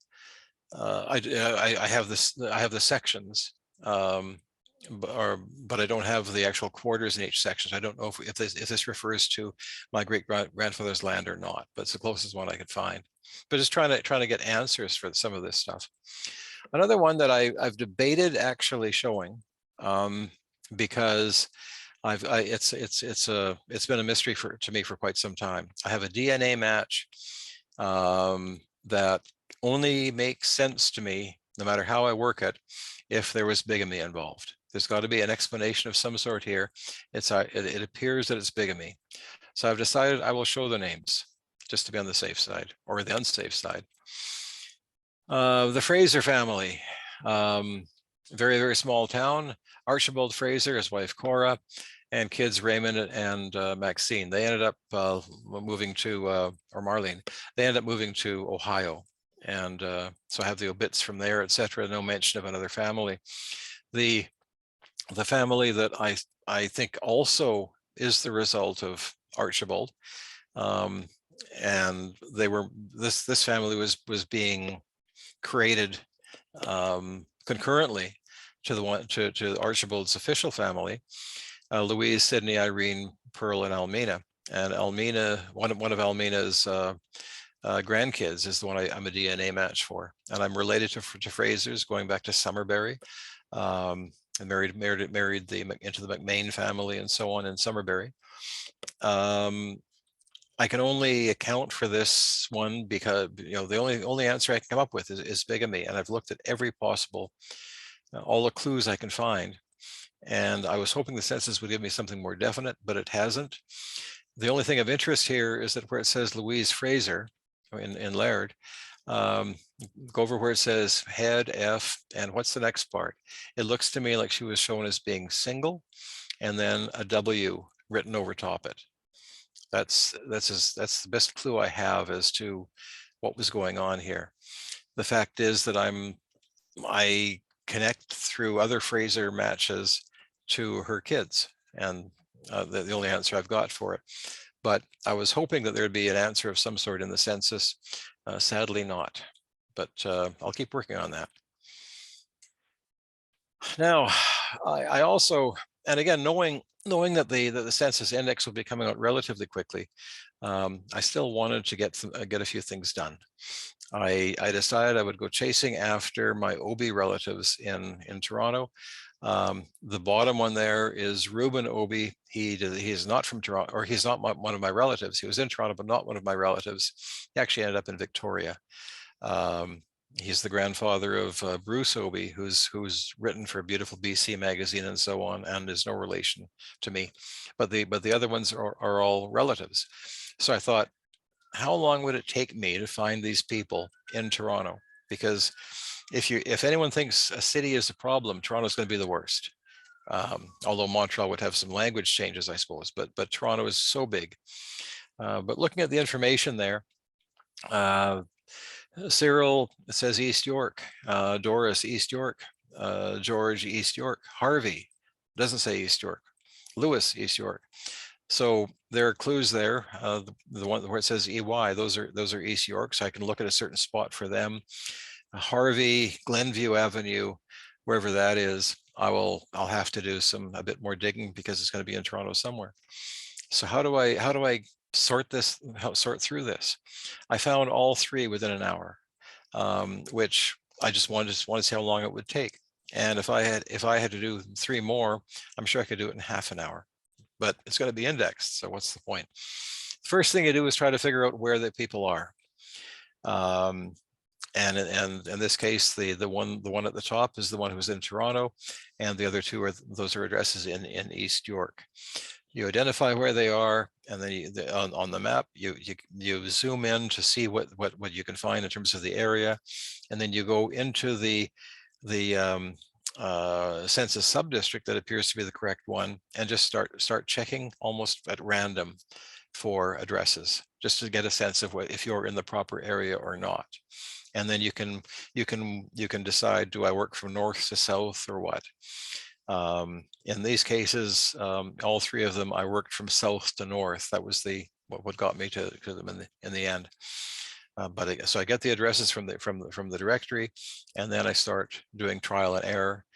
have the sections, but I don't have the actual quarters in each section. So I don't know if this refers to my great-grandfather's land or not, but it's the closest one I could find. But just trying to get answers for some of this stuff. Another one that I've debated actually showing, because it's been a mystery to me for quite some time. I have a DNA match that only makes sense to me, no matter how I work it, if there was bigamy involved. There's got to be an explanation of some sort here. It appears that it's bigamy. So I've decided I will show the names just to be on the safe side, or the unsafe side. The Fraser family, very, very small town. Archibald Fraser, his wife Cora, and kids Raymond and Maxine. They ended up moving to, or Marlene, they ended up moving to Ohio. And so I have the obits from there, etc. No mention of another family. The family that I think also is the result of Archibald, and they were this family was being created concurrently to the one to Archibald's official family, Louise, Sydney, Irene, Pearl, and Almina. And Almina, one of Almina's grandkids is the one I'm a DNA match for, and I'm related to Fraser's, going back to Summerberry. And married into the McMain family and so on in Summerberry. I can only account for this one because, you know, the only answer I can come up with is bigamy, and I've looked at every possible, all the clues I can find, and I was hoping the census would give me something more definite, but it hasn't. The only thing of interest here is that where it says Louise Fraser in Laird, go over where it says head F, and what's the next part? It looks to me like she was shown as being single, and then a W written over top it. That's the best clue I have as to what was going on here. The fact is that I connect through other Fraser matches to her kids, and the only answer I've got for it. But I was hoping that there'd be an answer of some sort in the census. Sadly not, but I'll keep working on that. Now, I also, and again, knowing that the census index will be coming out relatively quickly, I still wanted to get a few things done. I decided I would go chasing after my Obee relatives in Toronto. The bottom one there is Reuben Obee. He is not from Toronto, or he's not one of my relatives. He was in Toronto, but not one of my relatives. He actually ended up in Victoria. He's the grandfather of Bruce Obee, who's written for Beautiful BC magazine and so on, and is no relation to me. But the other ones are all relatives. So I thought, how long would it take me to find these people in Toronto? Because if anyone thinks a city is a problem, Toronto's going to be the worst. Although Montreal would have some language changes, I suppose, but Toronto is so big. But looking at the information there, Cyril, it says East York, Doris, East York, George, East York, Harvey, doesn't say East York, Lewis, East York. So there are clues there. The one where it says EY, those are East York, so I can look at a certain spot for them. Harvey, Glenview Avenue, wherever that is, I'll have to do a bit more digging because it's going to be in Toronto somewhere. So how do I sort through this? I found all three within an hour, which I just wanted to see how long it would take. And if I had to do three more, I'm sure I could do it in half an hour, but it's going to be indexed. So what's the point? First thing you do is try to figure out where the people are. And in this case, the one at the top is the one who's in Toronto, and the other two are addresses in East York. You identify where they are, and then on the map you zoom in to see what you can find in terms of the area, and then you go into the census sub-district that appears to be the correct one, and just start checking almost at random for addresses, just to get a sense of if you're in the proper area or not. And then you can decide, do I work from north to south or what? In these cases, all three of them, I worked from south to north. That was what got me to them in the end. So I get the addresses from the directory, and then I start doing trial and error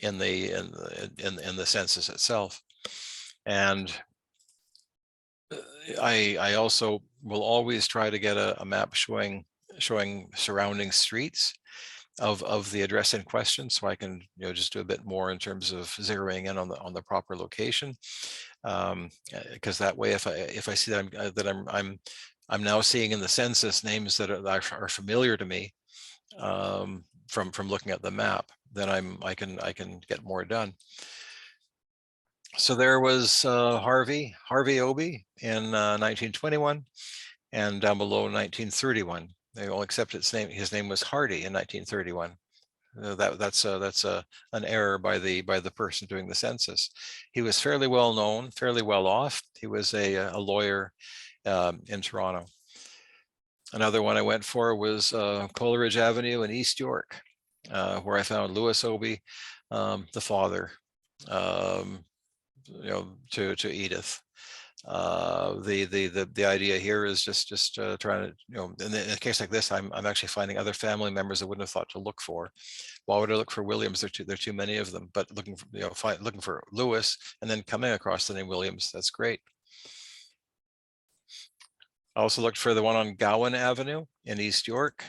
in the census itself. And I also will always try to get a map showing surrounding streets of the address in question, so I can just do a bit more in terms of zeroing in on the proper location, because that way if I see that I'm now seeing in the census names that are familiar to me from looking at the map. Then I can get more done. So there was Harvey Obee in 1921, and down below 1931. They all accept his name was Hardy in 1931. That's an error by the person doing the census. He was fairly well known, fairly well off. He was a lawyer in Toronto. Another one I went for was Coleridge Avenue in East York, where I found Louis Obee, the father, to Edith. The idea here is just trying to, in a case like this, I'm actually finding other family members I wouldn't have thought to look for. Why would I look for Williams? There are too many of them. But looking for looking for Lewis and then coming across the name Williams, that's great. I also looked for the one on Gowan Avenue in East York,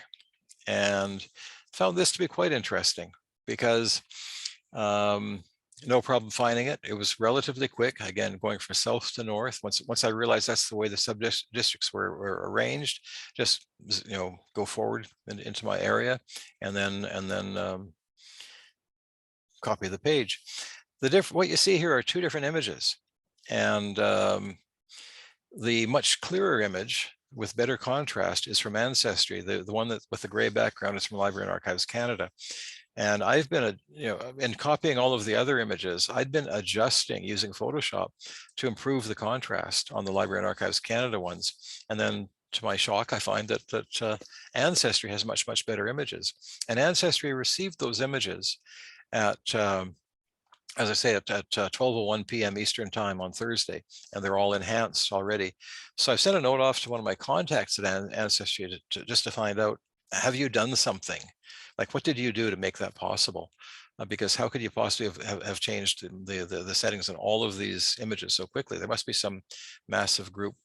and found this to be quite interesting because no problem finding it. It was relatively quick. Again, going from south to north. Once I realized that's the way the sub districts were arranged, just go forward into my area, and then copy the page. What you see here are two different images, and the much clearer image with better contrast is from Ancestry. The one that with the gray background is from Library and Archives Canada. And I've been, in copying all of the other images, I'd been adjusting using Photoshop to improve the contrast on the Library and Archives Canada ones. And then to my shock, I find that Ancestry has much better images. And Ancestry received those images at, as I say, at 12:01 p.m. Eastern time on Thursday, and they're all enhanced already. So I've sent a note off to one of my contacts at Ancestry just to find out, have you done something? Like, what did you do to make that possible? Because how could you possibly have changed the settings on all of these images so quickly? There must be some massive group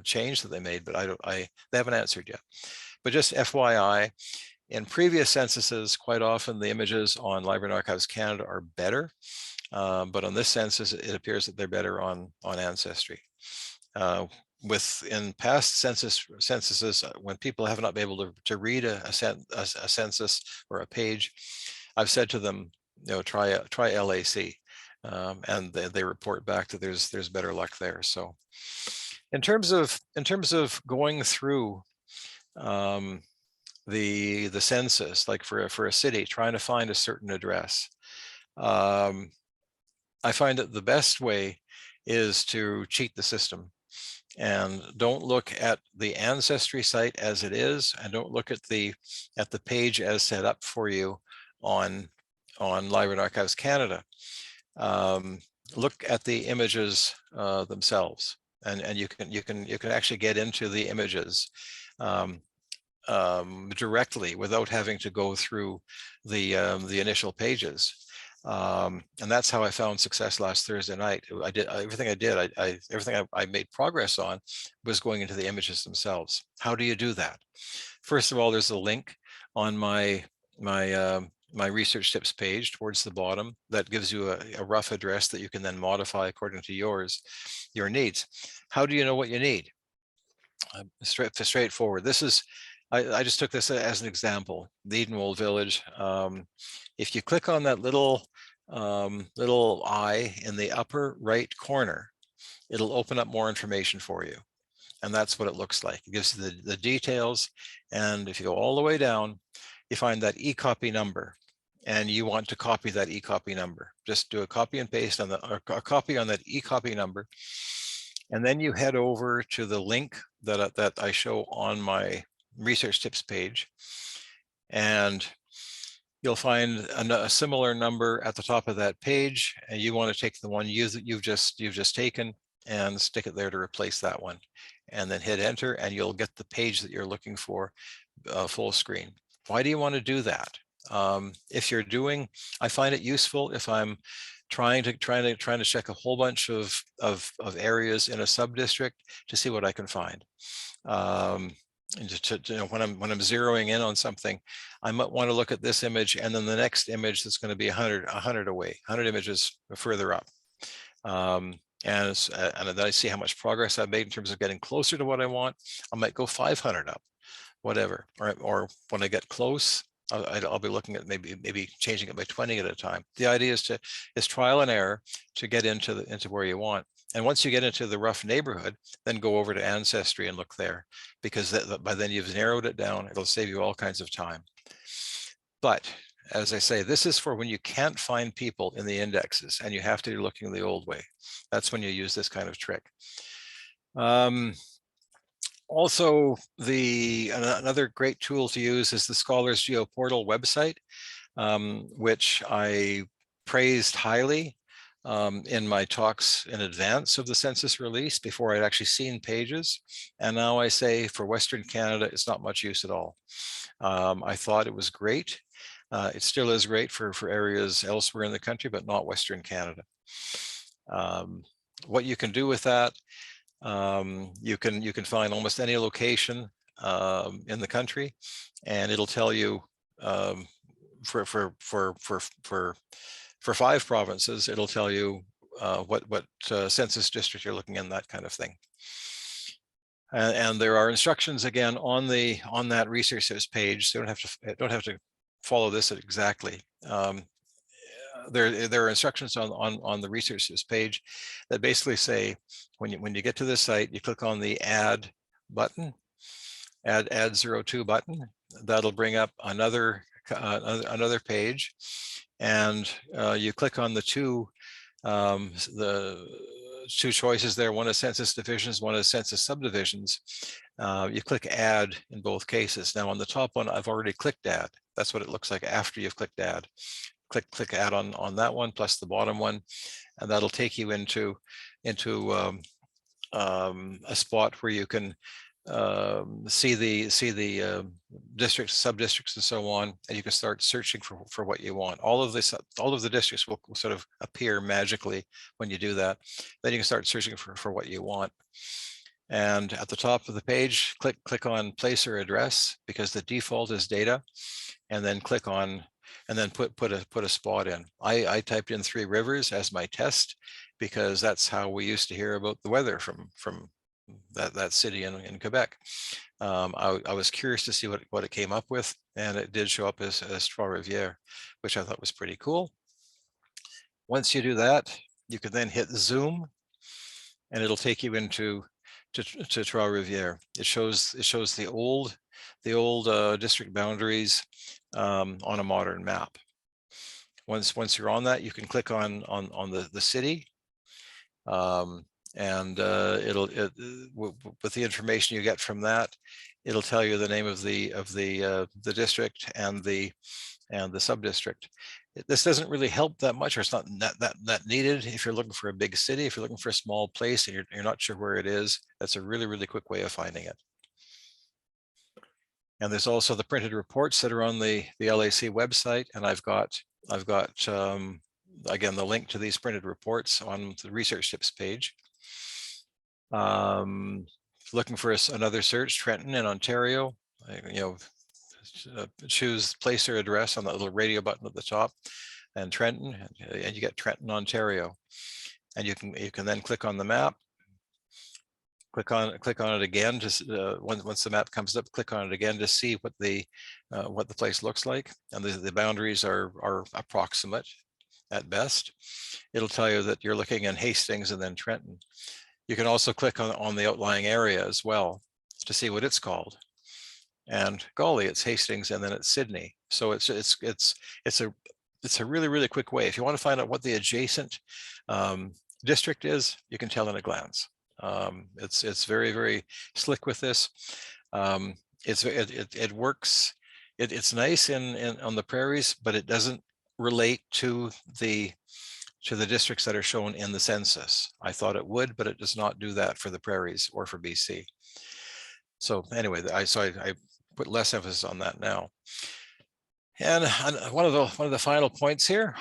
change that they made, but they haven't answered yet. But just FYI, in previous censuses, quite often the images on Library and Archives Canada are better, but on this census, it appears that they're better on Ancestry. In past censuses, when people have not been able to read a census or a page, I've said to them, try LAC, and they report back that there's better luck there. So, in terms of going through the census, like for a city, trying to find a certain address, I find that the best way is to cheat the system. And don't look at the Ancestry site as it is, and don't look at the page as set up for you on Library and Archives Canada. Look at the images themselves, and you can actually get into the images directly without having to go through the initial pages. And that's how I found success last Thursday night. I did everything everything I made progress on was going into the images themselves. How do you do that? First of all, there's a link on my research tips page towards the bottom that gives you a rough address that you can then modify according to your needs. How do you know what you need? Straightforward. This is, I just took this as an example, the Edenwold Village. If you click on that little eye in the upper right corner, it'll open up more information for you. And that's what it looks like. It gives you the details. And if you go all the way down, you find that e-copy number, and you want to copy that e-copy number. Just do a copy and paste on a copy on that e-copy number. And then you head over to the link that I show on my research tips page, and you'll find a similar number at the top of that page, and you want to take the one you've just taken and stick it there to replace that one, and then hit enter, and you'll get the page that you're looking for full screen. Why do you want to do that? If you're doing, I find it useful if I'm trying to check a whole bunch of areas in a sub-district to see what I can find. And when I'm zeroing in on something, I might want to look at this image and then the next image that's going to be 100 away, 100 images further up. and then I see how much progress I've made in terms of getting closer to what I want. I might go 500 up, whatever, or when I get close, I'll be looking at maybe changing it by 20 at a time. The idea is trial and error to get into where you want. And once you get into the rough neighborhood, then go over to Ancestry and look there, because by then you've narrowed it down. It'll save you all kinds of time. But as I say, this is for when you can't find people in the indexes and you have to be looking the old way. That's when you use this kind of trick. Also, another great tool to use is the Scholars GeoPortal website, which I praised highly in my talks in advance of the census release, before I'd actually seen pages. And now I say for Western Canada, it's not much use at all. I thought it was great. It still is great for areas elsewhere in the country, but not Western Canada. What you can do with that, you can find almost any location in the country, and it'll tell you for 5 provinces, it'll tell you what census district you're looking in, that kind of thing. And there are instructions again on that resources page. So you don't have to follow this exactly. There are instructions on the resources page that basically say, when you get to this site, you click on the add button, add 02 button. That'll bring up another page, and you click on the two choices there. One is census divisions, one is census subdivisions. You click add in both cases. Now on the top one, I've already clicked add. That's what it looks like after you've clicked add. Click add on that one plus the bottom one, and that'll take you into a spot where you can see the districts, sub-districts, and so on, and you can start searching for what you want. All of the districts will sort of appear magically when you do that. Then you can start searching for what you want. And at the top of the page, click on place or address, because the default is data, and then click on, and then put a spot in. I typed in 3 Rivers as my test, because that's how we used to hear about the weather from that city in Quebec. I was curious to see what it came up with, and it did show up as Trois-Rivières, which I thought was pretty cool. Once you do that, you can then hit zoom, and it'll take you into Trois-Rivières. It shows the old district boundaries on a modern map. Once you're on that, you can click on the city, and with the information you get from that, it'll tell you the name of the district and the sub-district. This doesn't really help that much, or it's not that needed if you're looking for a big city. If you're looking for a small place and you're not sure where it is, that's a really quick way of finding it. And there's also the printed reports that are on the LAC website, and I've got again the link to these printed reports on the research tips page. Looking for another search, Trenton in Ontario, choose place or address on that little radio button at the top, and Trenton, and you get Trenton, Ontario. And you can then click on the map, click on it again, just once the map comes up, click on it again to see what the place looks like. And the boundaries are approximate at best. It'll tell you that you're looking in Hastings and then Trenton. You can also click on the outlying area as well to see what it's called. And golly, it's Hastings and then it's Sydney. So it's a really quick way. If you want to find out what the adjacent district is, you can tell in a glance. It's very slick with this. It works. It's nice on the prairies, but it doesn't relate to the districts that are shown in the census. I thought it would, but it does not do that for the prairies or for BC. So anyway, I put less emphasis on that now. And one of the final points here,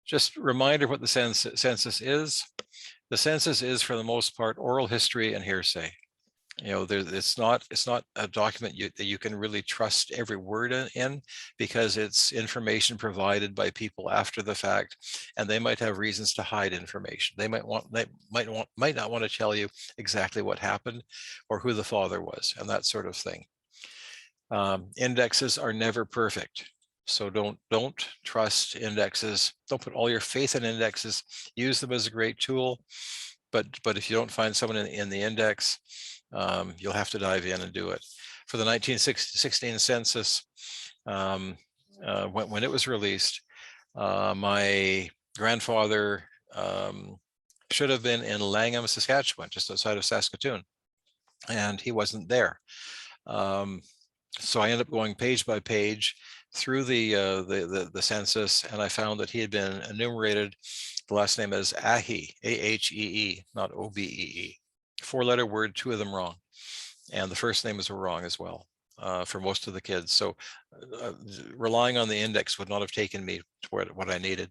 just a reminder what the census is. The census is, for the most part, oral history and hearsay. it's not a document that you can really trust every word in, because it's information provided by people after the fact, and they might have reasons to hide information. They might not want to tell you exactly what happened or who the father was and that sort of thing. Indexes are never perfect. So don't trust indexes. Don't put all your faith in indexes. Use them as a great tool. But if you don't find someone in the index, you'll have to dive in and do it. For the 1916 census, when it was released, my grandfather should have been in Langham, Saskatchewan, just outside of Saskatoon, and he wasn't there. So I ended up going page by page through the census, and I found that he had been enumerated. The last name is Ahee, A-H-E-E, not O-B-E-E. 4-letter word, 2 of them wrong, and the first names were wrong as well for most of the kids. So relying on the index would not have taken me to what I needed.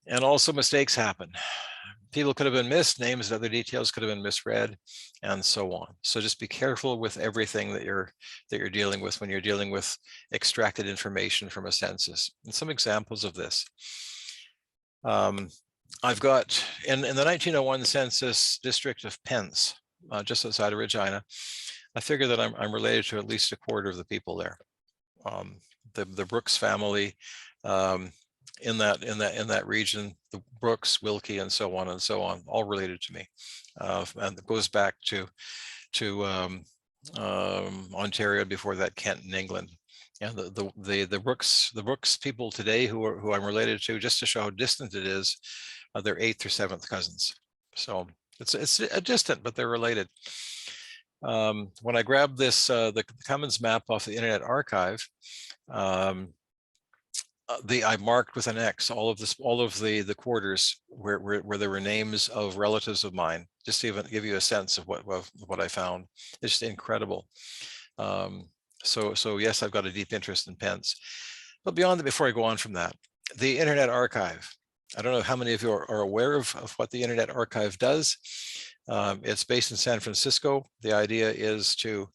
And also mistakes happen. People could have been missed, names and other details could have been misread, and so on. So just be careful with everything that you're dealing with when you're dealing with extracted information from a census. And some examples of this. I've got in the 1901 census district of Pence, just outside of Regina. I figure that I'm related to at least a quarter of the people there. The Brooks family, in that region, the Brooks, Wilkie, and so on, all related to me, and it goes back to Ontario, before that Kent and England. And the Brooks people today who I'm related to, just to show how distant it is, they're 8th or 7th cousins. So it's a distant, but they're related. When I grabbed this the Cummins map off the Internet Archive, I marked with an X all of the quarters where there were names of relatives of mine, just to even give you a sense of what I found. It's just incredible. So yes, I've got a deep interest in Pence. But beyond that, before I go on from that, the Internet Archive. I don't know how many of you are aware of what the Internet Archive does. It's based in San Francisco. The idea is to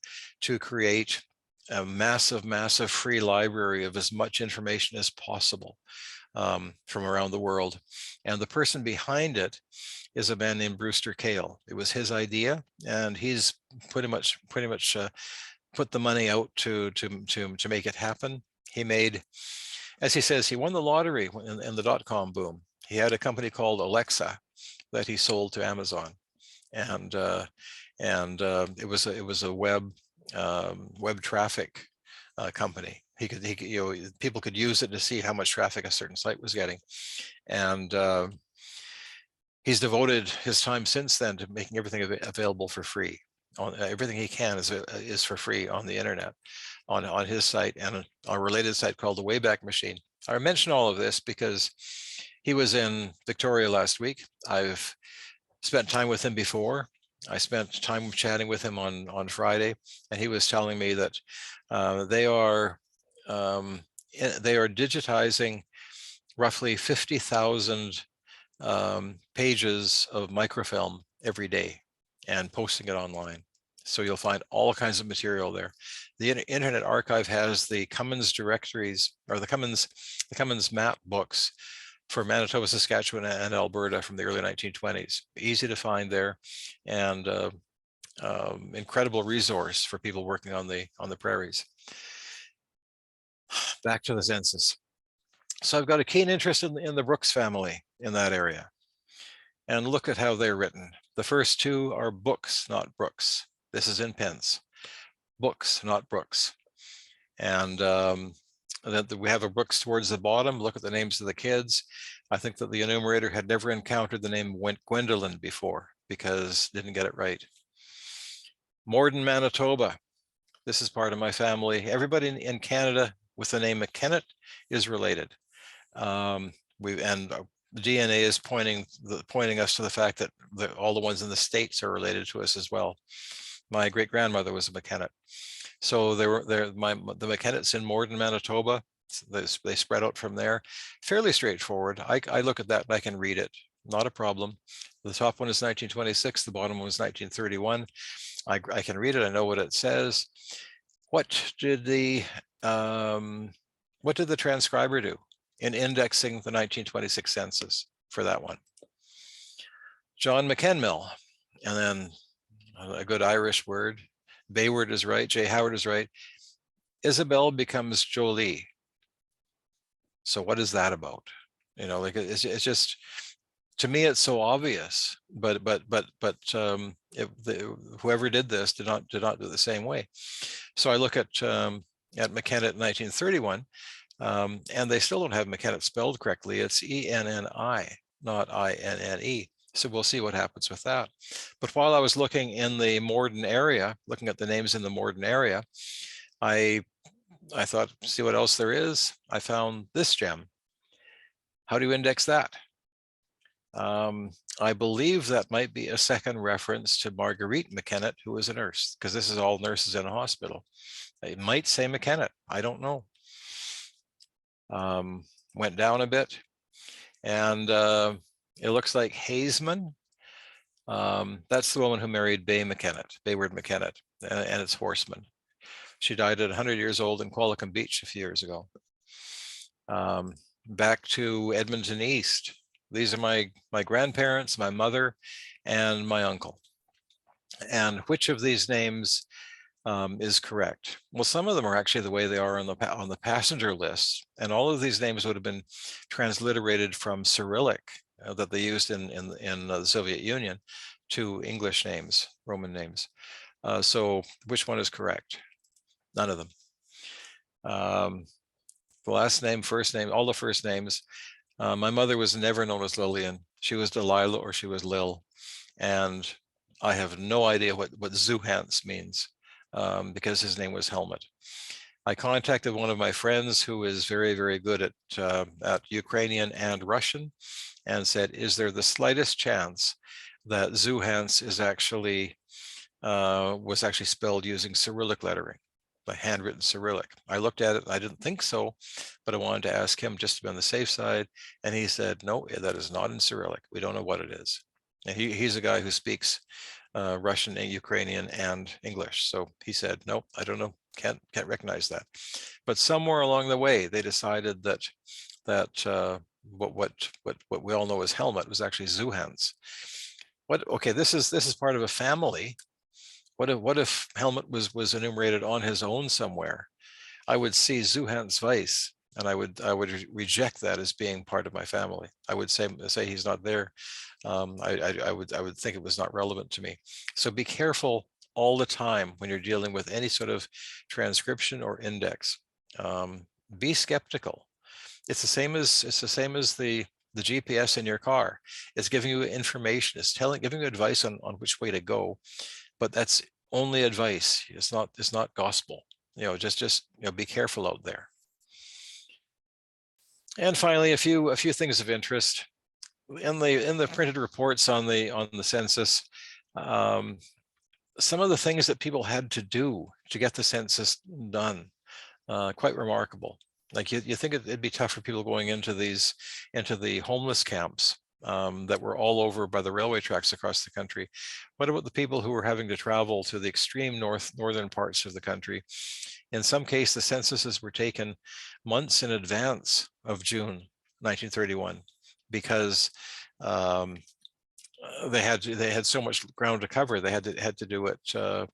create a massive free library of as much information as possible from around the world. And the person behind it is a man named Brewster Kahle. It was his idea, and he's pretty much put the money out to make it happen. He made, as he says, he won the lottery in the .com boom. He had a company called Alexa that he sold to Amazon, and it was a web traffic company. He could people could use it to see how much traffic a certain site was getting, and he's devoted his time since then to making everything available for free. Everything he can is for free on the internet, on his site and a related site called the Wayback Machine. I mention all of this because he was in Victoria last week. I've spent time with him before. I spent time chatting with him on Friday, and he was telling me that they are digitizing roughly 50,000 pages of microfilm every day and posting it online. So you'll find all kinds of material there. The Internet Archive has the Cummins directories, or the Cummins map books for Manitoba, Saskatchewan, and Alberta from the early 1920s. Easy to find there, and incredible resource for people working on the prairies. Back to the census. So I've got a keen interest in the Brooks family in that area. And look at how they're written. The first two are books, not Brooks. This is in pence. Books, not Brooks. And then we have a Brooks towards the bottom. Look at the names of the kids. I think that the enumerator had never encountered the name Gwendolyn before because didn't get it right. Morden, Manitoba. This is part of my family. Everybody in Canada with the name McKennett is related. The DNA is pointing us to the fact that all the ones in the States are related to us as well. My great grandmother was a McKennett. So the McKennetts in Morden, Manitoba, they spread out from there. Fairly straightforward. I look at that and I can read it. not a problem. The top one is 1926, the bottom one was 1931. I can read it, I know what it says. What did the transcriber do in indexing the 1926 census for that one? John McKenmill, and then a good Irish word. Bayward is right, J. Howard is right. Isabel becomes Jolie. So what is that about? You know, like it's just, to me, it's so obvious, but whoever did this did not do it the same way. So I look at McKennitt 1931, and they still don't have McKennitt spelled correctly. It's E-N-N-I, not I-N-N-E. So we'll see what happens with that. But while I was looking in the Morden area, looking at the names in the Morden area, I thought, see what else there is. I found this gem. How do you index that? I believe that might be a second reference to Marguerite McKennitt, who was a nurse, because this is all nurses in a hospital. It might say McKennitt, I don't know. Went down a bit, and it looks like Hazeman. That's the woman who married Bayward McKennitt, and it's Horseman. She died at 100 years old in Qualicum Beach a few years ago. Back to Edmonton East. These are my grandparents, my mother, and my uncle. And which of these names is correct? Well, some of them are actually the way they are on the passenger list, and all of these names would have been transliterated from Cyrillic that they used in the Soviet Union to English names, Roman names. So which one is correct? None of them. The last name, first name, all the first names. My mother was never known as Lillian. She was Delilah or she was Lil. And I have no idea what Zuhans means because his name was Helmut. I contacted one of my friends who is very, very good at Ukrainian and Russian and said, is there the slightest chance that Zuhans is actually, was actually spelled using Cyrillic lettering? By handwritten Cyrillic. I looked at it, I didn't think so, but I wanted to ask him just to be on the safe side. And he said, no, that is not in Cyrillic. We don't know what it is. And he's a guy who speaks Russian and Ukrainian and English. So he said, no, I don't know, can't recognize that. But somewhere along the way, they decided that what we all know as Helmut was actually Zuhans. Okay, this is part of a family. What if Helmut was enumerated on his own somewhere? I would see Zuhans Weiss, and I would reject that as being part of my family. I would say he's not there. I would think it was not relevant to me. So be careful all the time when you're dealing with any sort of transcription or index. Be skeptical. It's the same as the GPS in your car. It's giving you information. It's giving you advice on which way to go. But that's only advice. It's not gospel. You know, just be careful out there. And finally, a few things of interest in the printed reports on the census. Some of the things that people had to do to get the census done, quite remarkable. Like you think it'd be tough for people going into the homeless camps that were all over by the railway tracks across the country. What about the people who were having to travel to the extreme northern parts of the country? In some cases, the censuses were taken months in advance of June 1931 because they had so much ground to cover. They had to do it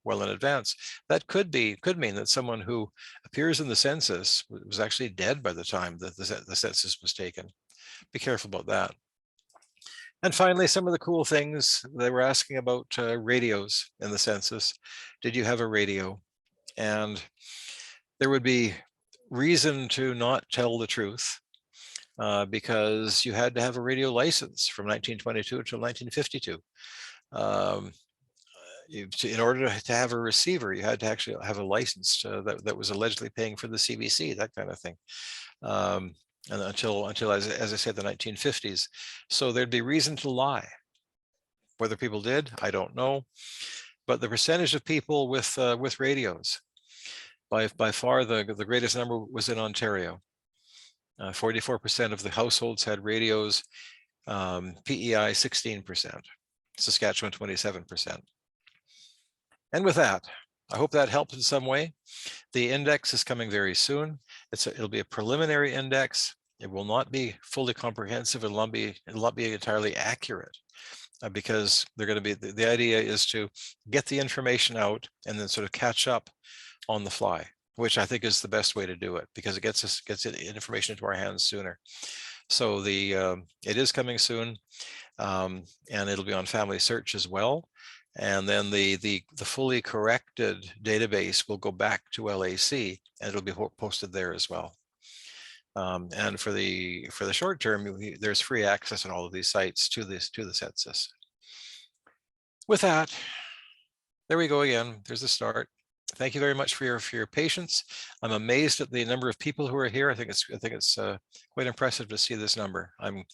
well in advance. That could mean that someone who appears in the census was actually dead by the time that the census was taken. Be careful about that. And finally, some of the cool things they were asking about radios in the census. Did you have a radio? And there would be reason to not tell the truth because you had to have a radio license from 1922 until 1952. In order to have a receiver, you had to actually have a license that was allegedly paying for the CBC, that kind of thing. And until as I said, the 1950s. So there'd be reason to lie. Whether people did, I don't know. But the percentage of people with radios, by far the greatest number was in Ontario. 44% of the households had radios. PEI 16%, Saskatchewan 27%. And with that, I hope that helped in some way. The index is coming very soon. It'll be a preliminary index. It will not be fully comprehensive. It'll not be entirely accurate, because they're going to be, the idea is to get the information out and then sort of catch up on the fly, which I think is the best way to do it, because it gets information into our hands sooner. So it is coming soon, and it'll be on Family Search as well. And then the fully corrected database will go back to LAC, and it'll be posted there as well. And for the short term, there's free access on all of these sites to the census. With that, there we go again. There's the start. Thank you very much for your patience. I'm amazed at the number of people who are here. I think it's quite impressive to see this number. I'm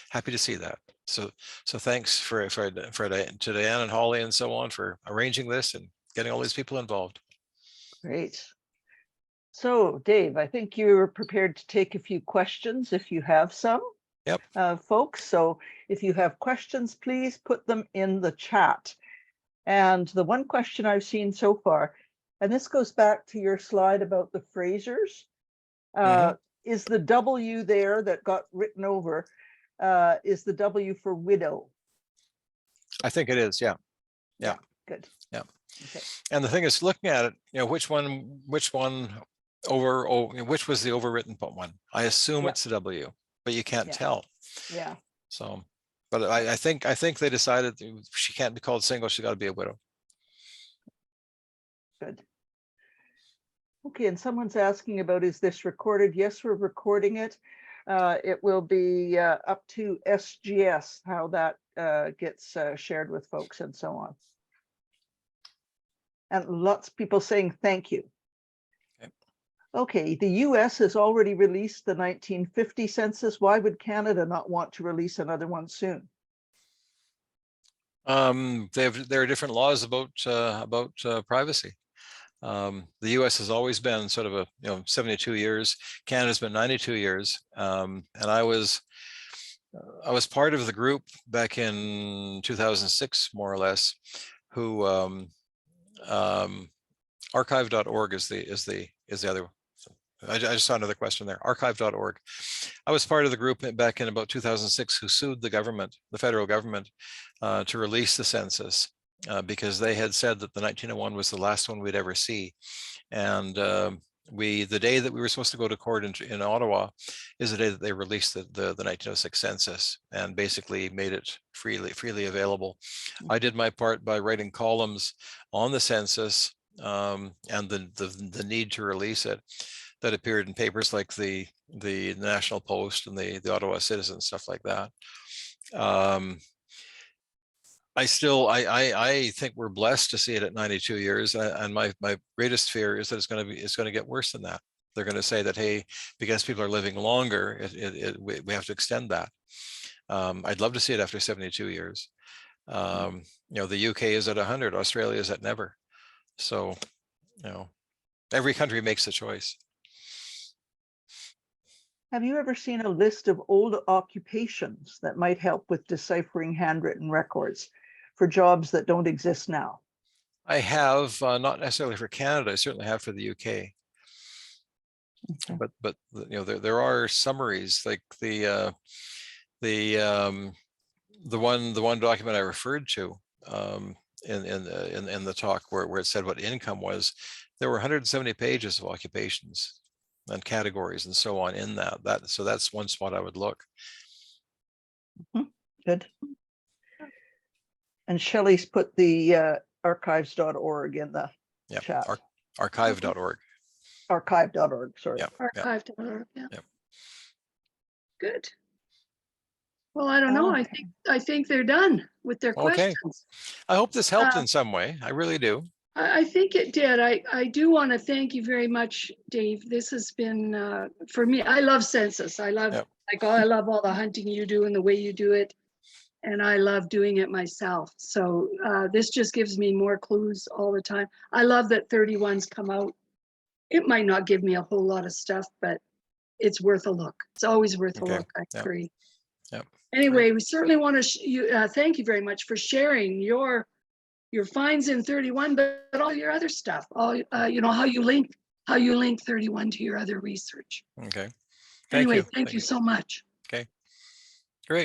happy to see that. So thanks to Diane and Holly and so on for arranging this and getting all these people involved. Great. So Dave, I think you're prepared to take a few questions if you have some. Yep. Folks, so if you have questions, please put them in the chat. And the one question I've seen so far, and this goes back to your slide about the Frasers, is the W there that got written over, is the W for widow? I think it is, yeah. Yeah. Good. Yeah. Okay. And the thing is, looking at it, which one which was the overwritten one? I assume it's a W, but you can't tell. Yeah. So, but I think they decided she can't be called single. She's got to be a widow. Good. Okay, and someone's asking about, is this recorded? Yes, we're recording it. It will be up to SGS, how that gets shared with folks and so on. And lots of people saying thank you. Okay, the US has already released the 1950 census. Why would Canada not want to release another one soon? There are different laws about privacy. The US has always been sort of 72 years. Canada's been 92 years. And I was part of the group back in 2006, more or less, who archive.org is the other. I just saw another question there. Archive.org. I was part of the group back in about 2006 who sued the federal government, to release the census, because they had said that the 1901 was the last one we'd ever see. And the day that we were supposed to go to court in Ottawa is the day that they released the 1906 census and basically made it freely available. I did my part by writing columns on the census, and the need to release it, that appeared in papers like the National Post and the Ottawa Citizen, stuff like that. I think we're blessed to see it at 92 years, and my greatest fear is that it's going to get worse than that. They're going to say that, hey, because people are living longer, we have to extend that. I'd love to see it after 72 years. The UK is at 100, Australia is at never. So, every country makes a choice. Have you ever seen a list of old occupations that might help with deciphering handwritten records for jobs that don't exist now? I have, not necessarily for Canada. I certainly have for the UK. Okay. But there are summaries, like the one document I referred to in the talk where it said what income was. There were 170 pages of occupations and categories and so on in that. So that's one spot I would look. Good. And Shelley's put the archives.org in the chat. Archive.org. Archive.org, sorry. Yep. Archive.org, yeah. Yep. Good. Well, I don't know. I think they're done with their questions. I hope this helped in some way. I really do. I think it did. I do want to thank you very much, Dave. This has been, for me, I love census. I love I love all the hunting you do and the way you do it. And I love doing it myself. So this just gives me more clues all the time. I love that 31's come out. It might not give me a whole lot of stuff, but it's worth a look. It's always worth a look. I agree. Yep. Anyway, we certainly want to thank you very much for sharing your finds in 31, but all your other stuff, all you know, how you link 31 to your other research. Okay. Thank Anyway, you. thank you so much.